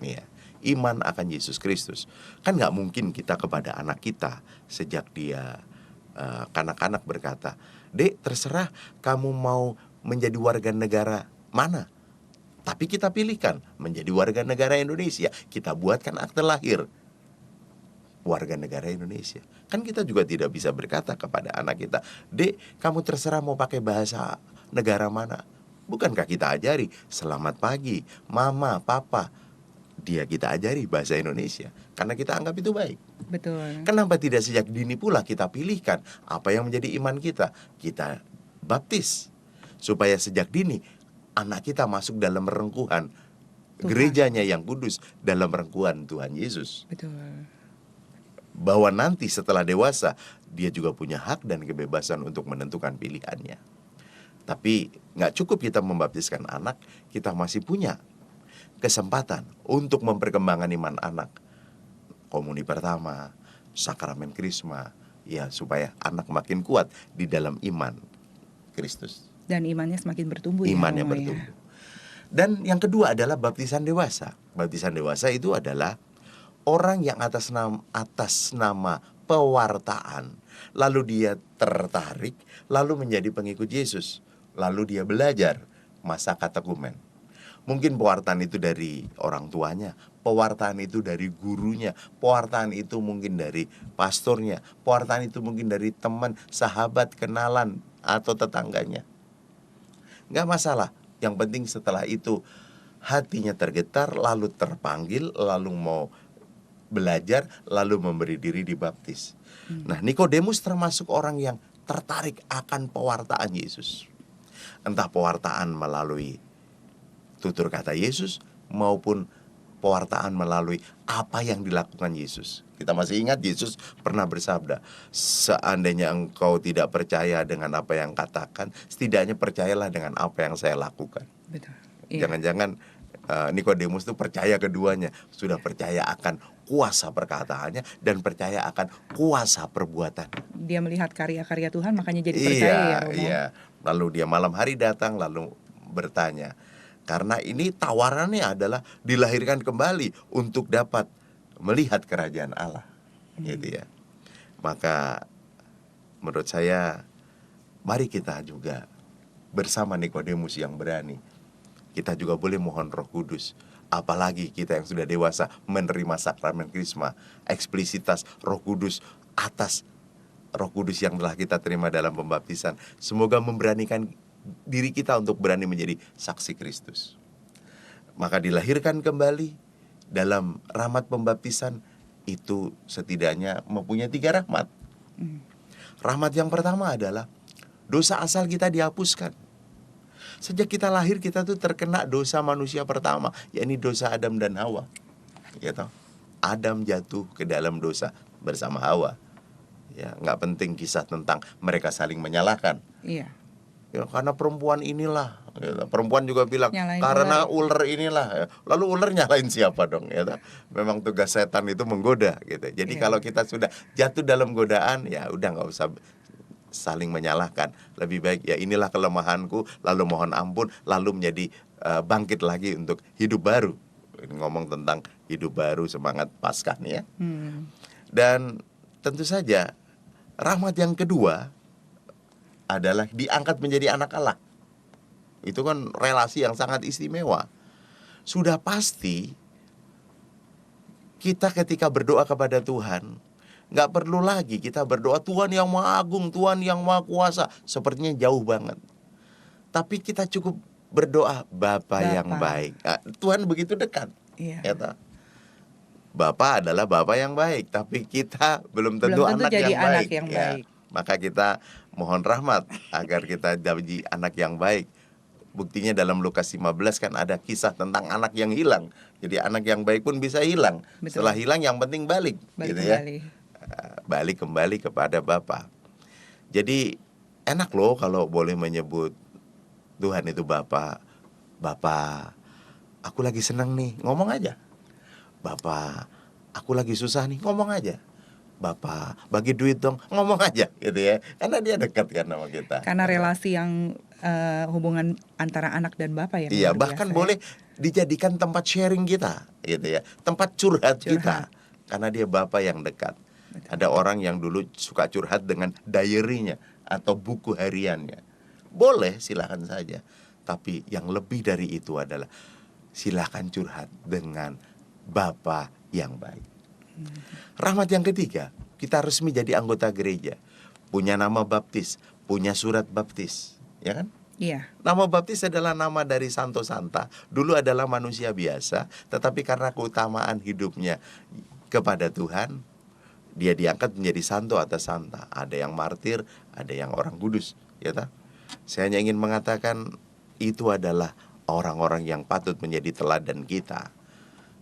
Ya, iman akan Yesus Kristus. Kan nggak mungkin kita kepada anak kita sejak dia kanak-kanak berkata, "Dek, terserah kamu mau menjadi warga negara mana. Tapi kita pilihkan menjadi warga negara Indonesia. Kita buatkan akte lahir warga negara Indonesia." Kan kita juga tidak bisa berkata kepada anak kita, "Dek, kamu terserah mau pakai bahasa negara mana." Bukankah kita ajari, "Selamat pagi, mama, papa." Dia kita ajari bahasa Indonesia karena kita anggap itu baik. Betul. Kenapa tidak sejak dini pula kita pilihkan apa yang menjadi iman kita? Kita baptis supaya sejak dini anak kita masuk dalam rengkuhan Tuhan. gerejanya yang kudus, dalam rengkuhan Tuhan Yesus. Betul. Bahwa nanti setelah dewasa dia juga punya hak dan kebebasan untuk menentukan pilihannya. Tapi nggak cukup kita membaptiskan anak, kita masih punya kesempatan untuk memperkembangkan iman anak. Komuni pertama, sakramen krisma, ya supaya anak makin kuat di dalam iman Kristus. Dan imannya semakin bertumbuh ya Imannya Romo ya. bertumbuh. Dan yang kedua adalah baptisan dewasa. Baptisan dewasa itu adalah orang yang atas nama pewartaan, lalu dia tertarik, lalu menjadi pengikut Yesus, lalu dia belajar masa katekumen. Mungkin pewartaan itu dari orang tuanya, pewartaan itu dari gurunya, pewartaan itu mungkin dari pastornya, pewartaan itu mungkin dari teman, sahabat, kenalan, atau tetangganya. Nggak masalah, yang penting setelah itu hatinya tergetar, lalu terpanggil, lalu mau belajar, lalu memberi diri dibaptis. Nah, Nikodemus termasuk orang yang tertarik akan pewartaan Yesus. Entah pewartaan melalui tutur kata Yesus maupun pewartaan melalui apa yang dilakukan Yesus. Kita masih ingat Yesus pernah bersabda, "Seandainya engkau tidak percaya dengan apa yang katakan, setidaknya percayalah dengan apa yang saya lakukan." Betul. Iya. Jangan-jangan Nikodemus itu percaya keduanya, sudah percaya akan kuasa perkataannya dan percaya akan kuasa perbuatan. Dia melihat karya-karya Tuhan makanya jadi percaya ya Romo. Iya. Lalu dia malam hari datang lalu bertanya. Karena ini tawarannya adalah dilahirkan kembali untuk dapat melihat kerajaan Allah. Gitu ya. Maka menurut saya mari kita juga bersama Nikodemus yang berani. Kita juga boleh mohon Roh Kudus. Apalagi kita yang sudah dewasa menerima sakramen krisma, eksplisitas Roh Kudus atas Roh Kudus yang telah kita terima dalam pembaptisan. Semoga memberanikan diri kita untuk berani menjadi saksi Kristus. Maka dilahirkan kembali dalam rahmat pembaptisan itu setidaknya mempunyai 3 rahmat. Rahmat yang pertama adalah dosa asal kita dihapuskan. Sejak kita lahir kita tuh terkena dosa manusia pertama, yakni dosa Adam dan Hawa. Ya toh? Adam jatuh ke dalam dosa bersama Hawa. Ya, nggak penting kisah tentang mereka saling menyalahkan. Iya. Ya, karena perempuan inilah, ya, perempuan juga bilang Nyalain karena ular inilah, ya. Lalu ular nyalain siapa dong? Ya, memang tugas setan itu menggoda, gitu. Jadi kalau kita sudah jatuh dalam godaan, ya udah nggak usah saling menyalahkan. Lebih baik ya inilah kelemahanku, lalu mohon ampun, lalu menjadi bangkit lagi untuk hidup baru. Ini ngomong tentang hidup baru, semangat Paskah nih ya. Dan tentu saja rahmat yang kedua adalah diangkat menjadi anak Allah. Itu kan relasi yang sangat istimewa. Sudah pasti kita ketika berdoa kepada Tuhan, nggak perlu lagi kita berdoa Tuhan yang Maha Agung, Tuhan yang Maha Kuasa. Sepertinya jauh banget. Tapi kita cukup berdoa Bapa yang baik. Nah, Tuhan begitu dekat. Iya. Ya, Bapa adalah Bapa yang baik, tapi kita belum tentu anak jadi yang anak baik. yang Ya. baik. Maka kita mohon rahmat agar kita jadi anak yang baik. Buktinya dalam Lukas 15 kan ada kisah tentang anak yang hilang. Jadi anak yang baik pun bisa hilang. Betul. Setelah hilang yang penting balik gitu kembali. ya. Balik kembali kepada Bapa. Jadi enak loh kalau boleh menyebut Tuhan itu Bapa. Bapa, aku lagi senang nih, ngomong aja. Bapa, aku lagi susah nih, ngomong aja. Bapak, bagi duit dong, ngomong aja gitu ya. Karena dia dekat kan sama kita. Karena relasi yang hubungan antara anak dan bapak yang Iya, luar bahkan biasa, boleh dijadikan tempat sharing kita gitu ya. Tempat curhat kita. Karena dia Bapak yang dekat. Ada orang yang dulu suka curhat dengan diary-nya atau buku hariannya. Boleh, silakan saja. Tapi yang lebih dari itu adalah silakan curhat dengan Bapa yang baik. Rahmat yang ketiga, kita resmi jadi anggota gereja. Punya nama baptis, punya surat baptis, ya kan? Iya. Nama baptis adalah nama dari Santo Santa. Dulu adalah manusia biasa, tetapi karena keutamaan hidupnya kepada Tuhan, dia diangkat menjadi santo atau santa. Ada yang martir, ada yang orang kudus, ya tak? Saya hanya ingin mengatakan itu adalah orang-orang yang patut menjadi teladan kita.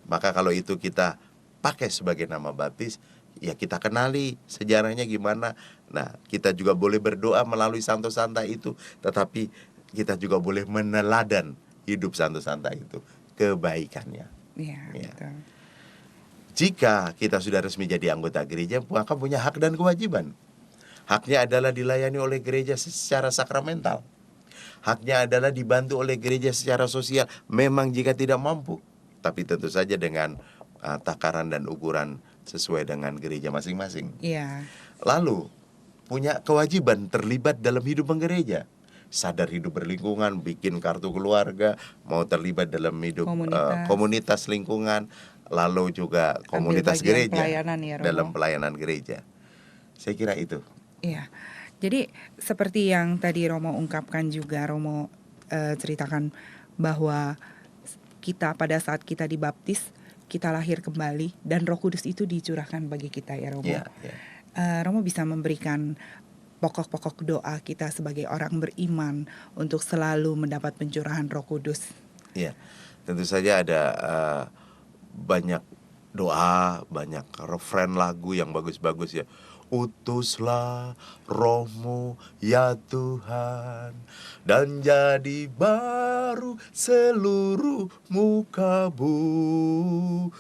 Maka kalau itu kita pakai sebagai nama baptis, ya kita kenali sejarahnya gimana. Nah, kita juga boleh berdoa melalui Santo Santa itu, tetapi kita juga boleh meneladan hidup Santo Santa itu, kebaikannya. Iya, Ya. betul. Jika kita sudah resmi jadi anggota gereja, maka punya hak dan kewajiban. Haknya adalah dilayani oleh gereja secara sakramental. Haknya adalah dibantu oleh gereja secara sosial, memang jika tidak mampu. Tapi tentu saja dengan takaran dan ukuran sesuai dengan gereja masing-masing. Iya. Lalu punya kewajiban terlibat dalam hidup penggereja. Sadar hidup berlingkungan, bikin kartu keluarga, mau terlibat dalam hidup komunitas lingkungan, lalu juga komunitas gereja dalam pelayanan gereja. Saya kira itu. Iya. Jadi seperti yang tadi Romo ungkapkan juga, Romo ceritakan bahwa kita pada saat kita dibaptis, kita lahir kembali dan Roh Kudus itu dicurahkan bagi kita ya Romo. Yeah, yeah. Romo bisa memberikan pokok-pokok doa kita sebagai orang beriman untuk selalu mendapat pencurahan Roh Kudus. Ya, tentu saja ada banyak doa, banyak refren lagu yang bagus-bagus ya. Utuslah rohmu ya Tuhan, dan jadi baru seluruh muka bumi.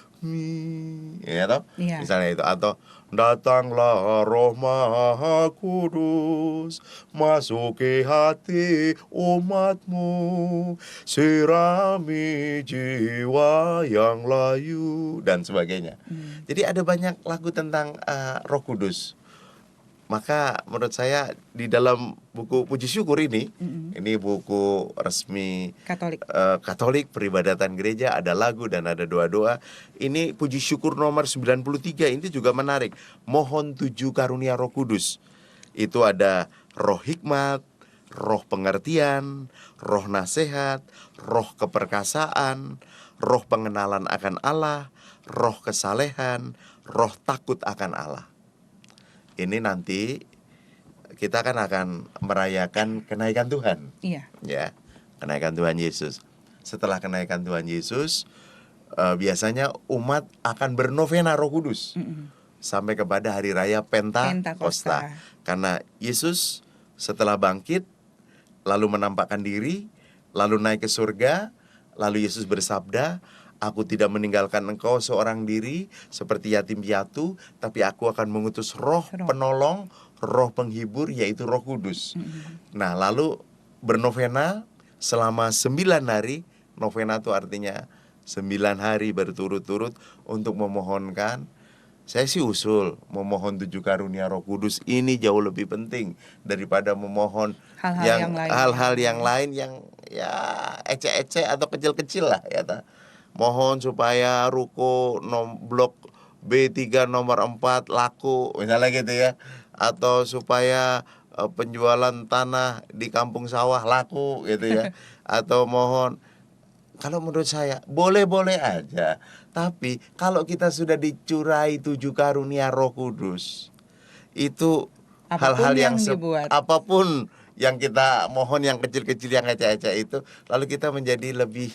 Ya toh? Iya. Misalnya itu, atau datanglah roh maha kudus, masuki hati umatmu, sirami jiwa yang layu, dan sebagainya. Jadi ada banyak lagu tentang Roh Kudus. Maka menurut saya di dalam buku Puji Syukur ini buku resmi Katolik Peribadatan Gereja, ada lagu dan ada doa-doa. Ini Puji Syukur nomor 93, ini juga menarik. Mohon 7 karunia Roh Kudus. Itu ada roh hikmat, roh pengertian, roh nasihat, roh keperkasaan, roh pengenalan akan Allah, roh kesalehan, roh takut akan Allah. Ini nanti kita akan merayakan kenaikan Tuhan. Iya. Ya, kenaikan Tuhan Yesus. Setelah kenaikan Tuhan Yesus, biasanya umat akan bernovena Roh Kudus sampai kepada hari raya Pentakosta. Karena Yesus setelah bangkit, lalu menampakkan diri, lalu naik ke surga, lalu Yesus bersabda, aku tidak meninggalkan engkau seorang diri seperti yatim piatu, tapi aku akan mengutus roh penolong, roh penghibur, yaitu Roh Kudus. Nah, lalu bernovena selama 9 hari. Novena itu artinya 9 hari berturut-turut untuk memohonkan. Saya sih usul memohon 7 karunia Roh Kudus ini jauh lebih penting daripada memohon hal-hal yang lain yang ya ecek-ecek atau kecil-kecil lah ya. Mohon supaya ruko blok B3 nomor 4 laku, misalnya gitu ya. Atau supaya penjualan tanah di kampung sawah laku gitu ya. Atau mohon, kalau menurut saya boleh-boleh aja. Tapi kalau kita sudah dicurai 7 karunia Roh Kudus, itu hal-hal yang apapun yang kita mohon, yang kecil-kecil, yang ecek-ecek itu, lalu kita menjadi lebih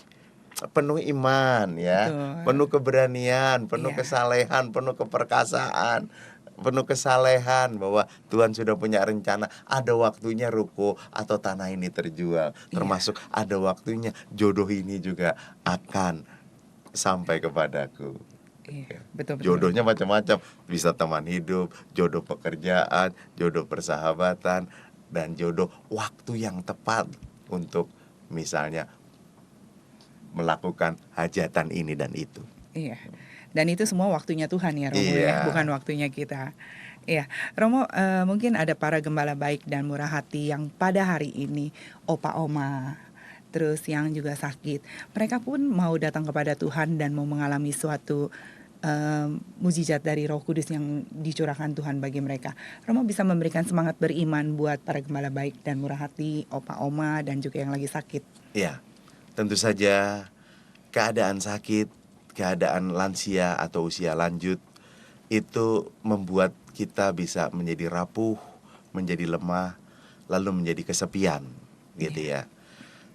penuh iman ya. Betul. Penuh keberanian, penuh kesalehan, penuh keperkasaan. penuh kesalehan bahwa Tuhan sudah punya rencana. Ada waktunya ruko atau tanah ini terjual. Termasuk ada waktunya jodoh ini juga akan sampai kepadaku. Iya, betul. Jodohnya macam-macam, bisa teman hidup, jodoh pekerjaan, jodoh persahabatan, dan jodoh waktu yang tepat untuk misalnya melakukan hajatan ini dan itu. Iya. Dan itu semua waktunya Tuhan ya Romo ya, Iya. bukan waktunya kita. Iya, Romo, mungkin ada para gembala baik dan murah hati yang pada hari ini opa oma, terus yang juga sakit. Mereka pun mau datang kepada Tuhan dan mau mengalami suatu mujizat dari Roh Kudus yang dicurahkan Tuhan bagi mereka. Romo bisa memberikan semangat beriman buat para gembala baik dan murah hati, opa oma dan juga yang lagi sakit. Iya, tentu saja keadaan sakit, keadaan lansia atau usia lanjut itu membuat kita bisa menjadi rapuh, menjadi lemah, lalu menjadi kesepian, gitu ya.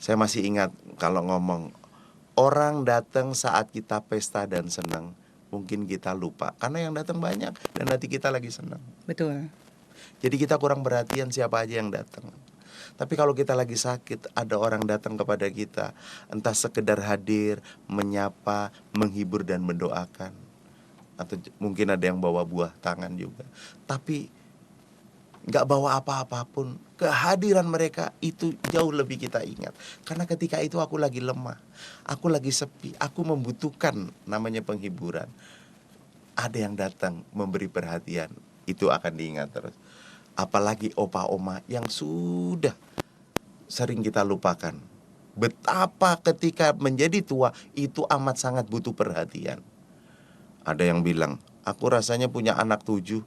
Saya masih ingat kalau ngomong orang datang saat kita pesta dan senang, mungkin kita lupa karena yang datang banyak dan hati kita lagi senang. Betul. Jadi kita kurang perhatian siapa aja yang datang. Tapi kalau kita lagi sakit, ada orang datang kepada kita, entah sekedar hadir, menyapa, menghibur dan mendoakan, atau mungkin ada yang bawa buah tangan juga. Tapi nggak bawa apa-apapun, kehadiran mereka itu jauh lebih kita ingat. Karena ketika itu aku lagi lemah, aku lagi sepi, aku membutuhkan namanya penghiburan. Ada yang datang memberi perhatian, itu akan diingat terus. Apalagi opa oma yang sudah sering kita lupakan. Betapa ketika menjadi tua itu amat sangat butuh perhatian. Ada yang bilang, aku rasanya punya anak 7,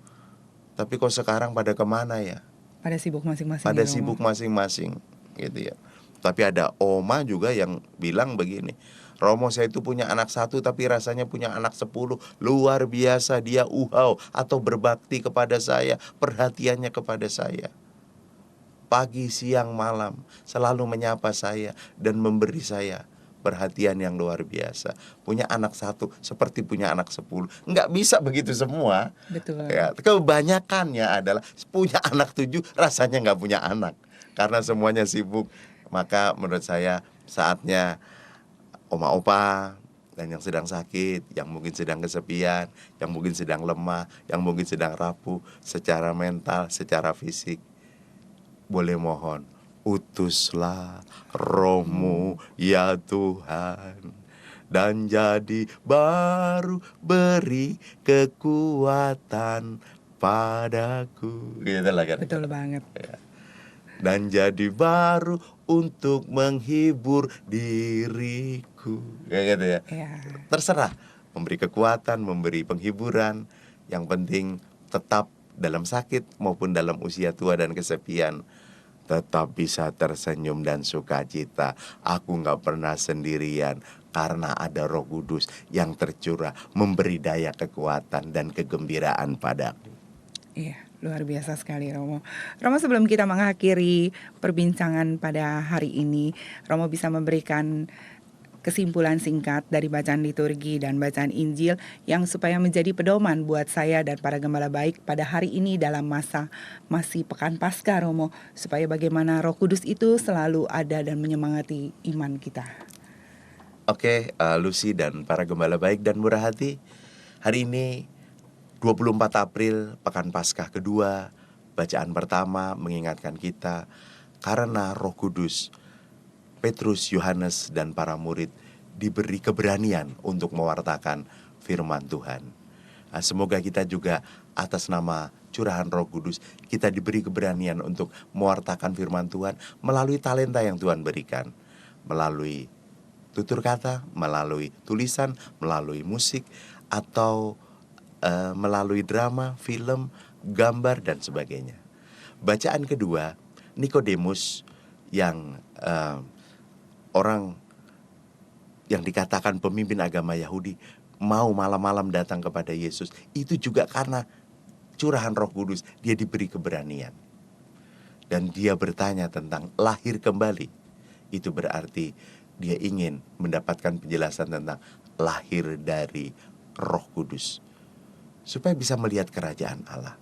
tapi kok sekarang pada kemana ya? Pada sibuk masing-masing. Pada ya, Romo. sibuk masing-masing, gitu ya. Tapi ada oma juga yang bilang begini, Romo saya itu punya anak 1 tapi rasanya punya anak 10. Luar biasa dia atau berbakti kepada saya, perhatiannya kepada saya. Pagi, siang, malam selalu menyapa saya dan memberi saya perhatian yang luar biasa. Punya anak 1 seperti punya anak 10. Nggak bisa begitu semua. Betul. Ya, kebanyakannya adalah punya anak 7 rasanya nggak punya anak. Karena semuanya sibuk. Maka menurut saya saatnya oma-opa dan yang sedang sakit, yang mungkin sedang kesepian, yang mungkin sedang lemah, yang mungkin sedang rapuh secara mental, secara fisik, boleh mohon, utuslah Roh-Mu ya Tuhan, dan jadi baru, beri kekuatan padaku. Gitu lah kan. Betul banget. Ya. Dan jadi baru untuk menghibur diriku. Kayak gitu ya. Ya. Terserah, memberi kekuatan, memberi penghiburan. Yang penting tetap dalam sakit maupun dalam usia tua dan kesepian, tetap bisa tersenyum dan sukacita. Aku gak pernah sendirian karena ada Roh Kudus yang tercurah memberi daya kekuatan dan kegembiraan padaku. Iya, luar biasa sekali Romo. Romo, sebelum kita mengakhiri perbincangan pada hari ini, Romo bisa memberikan kesimpulan singkat dari bacaan liturgi dan bacaan Injil yang supaya menjadi pedoman buat saya dan para gembala baik pada hari ini dalam masa masih Pekan Paskah, Romo, supaya bagaimana Roh Kudus itu selalu ada dan menyemangati iman kita. Oke, Lucy dan para gembala baik dan murah hati, hari ini 24 April, Pekan Paskah kedua, bacaan pertama mengingatkan kita karena Roh Kudus, Petrus, Yohanes, dan para murid diberi keberanian untuk mewartakan firman Tuhan. Nah, semoga kita juga atas nama curahan Roh Kudus, kita diberi keberanian untuk mewartakan firman Tuhan melalui talenta yang Tuhan berikan, melalui tutur kata, melalui tulisan, melalui musik, atau melalui drama, film, gambar, dan sebagainya. Bacaan kedua, Nikodemus yang orang yang dikatakan pemimpin agama Yahudi mau malam-malam datang kepada Yesus, itu juga karena curahan Roh Kudus, dia diberi keberanian. Dan dia bertanya tentang lahir kembali. Itu berarti dia ingin mendapatkan penjelasan tentang lahir dari Roh Kudus. supaya bisa melihat kerajaan Allah.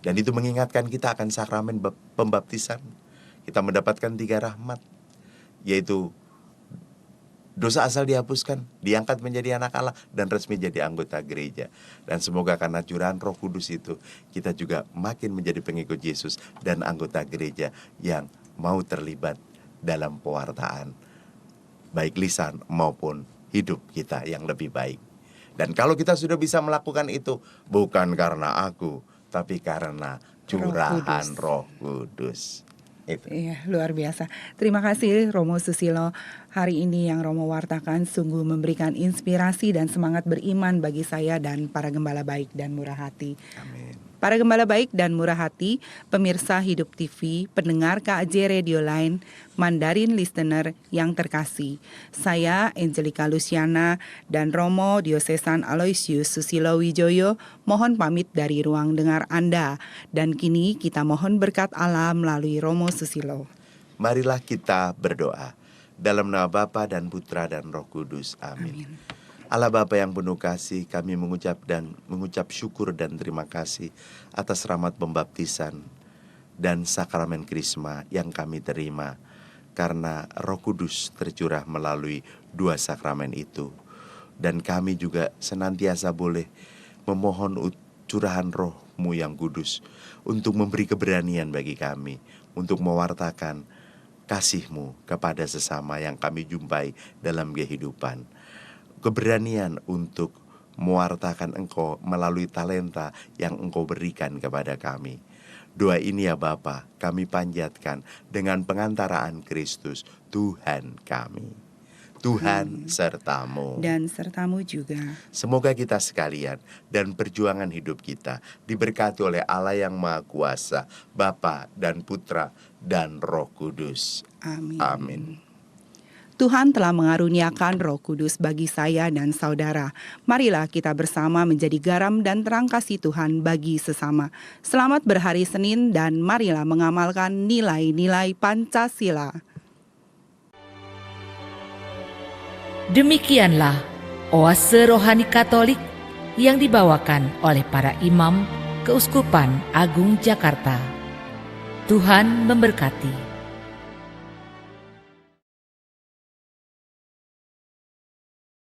Dan itu mengingatkan kita akan sakramen pembaptisan. Kita mendapatkan 3 rahmat, yaitu dosa asal dihapuskan, diangkat menjadi anak Allah, dan resmi jadi anggota gereja. Dan semoga karena curahan Roh Kudus itu, kita juga makin menjadi pengikut Yesus dan anggota gereja yang mau terlibat dalam pewartaan, baik lisan maupun hidup kita yang lebih baik. Dan kalau kita sudah bisa melakukan itu, bukan karena aku, tapi karena curahan Roh Kudus. Itu. Iya, luar biasa. Terima kasih Romo Susilo. Hari ini yang Romo wartakan sungguh memberikan inspirasi dan semangat beriman bagi saya dan para gembala baik dan murah hati. Amin. Para gembala baik dan murah hati, pemirsa Hidup TV, pendengar KAJ Radio Line, Mandarin Listener yang terkasih. Saya Angelica Luciana dan Romo Diosesan Aloysius Susilo Wijoyo mohon pamit dari ruang dengar Anda. Dan kini kita mohon berkat Allah melalui Romo Susilo. Marilah kita berdoa. Dalam nama Bapa dan Putra dan Roh Kudus. Amin. Allah Bapa yang penuh kasih, kami mengucap syukur dan terima kasih atas rahmat pembaptisan dan sakramen Krisma yang kami terima, karena Roh Kudus tercurah melalui 2 sakramen itu. Dan kami juga senantiasa boleh memohon curahan Roh-Mu yang kudus untuk memberi keberanian bagi kami untuk mewartakan kasih-Mu kepada sesama yang kami jumpai dalam kehidupan. Keberanian untuk mewartakan Engkau melalui talenta yang Engkau berikan kepada kami. Doa ini ya Bapa, kami panjatkan dengan pengantaraan Kristus, Tuhan kami. Tuhan sertamu. Dan sertamu juga. Semoga kita sekalian dan perjuangan hidup kita diberkati oleh Allah yang Maha Kuasa, Bapa dan Putra dan Roh Kudus. Amin. Amin. Tuhan telah mengaruniakan Roh Kudus bagi saya dan saudara. Marilah kita bersama menjadi garam dan terang kasih Tuhan bagi sesama. Selamat berhari Senin dan marilah mengamalkan nilai-nilai Pancasila. Demikianlah Oase Rohani Katolik yang dibawakan oleh para imam Keuskupan Agung Jakarta. Tuhan memberkati.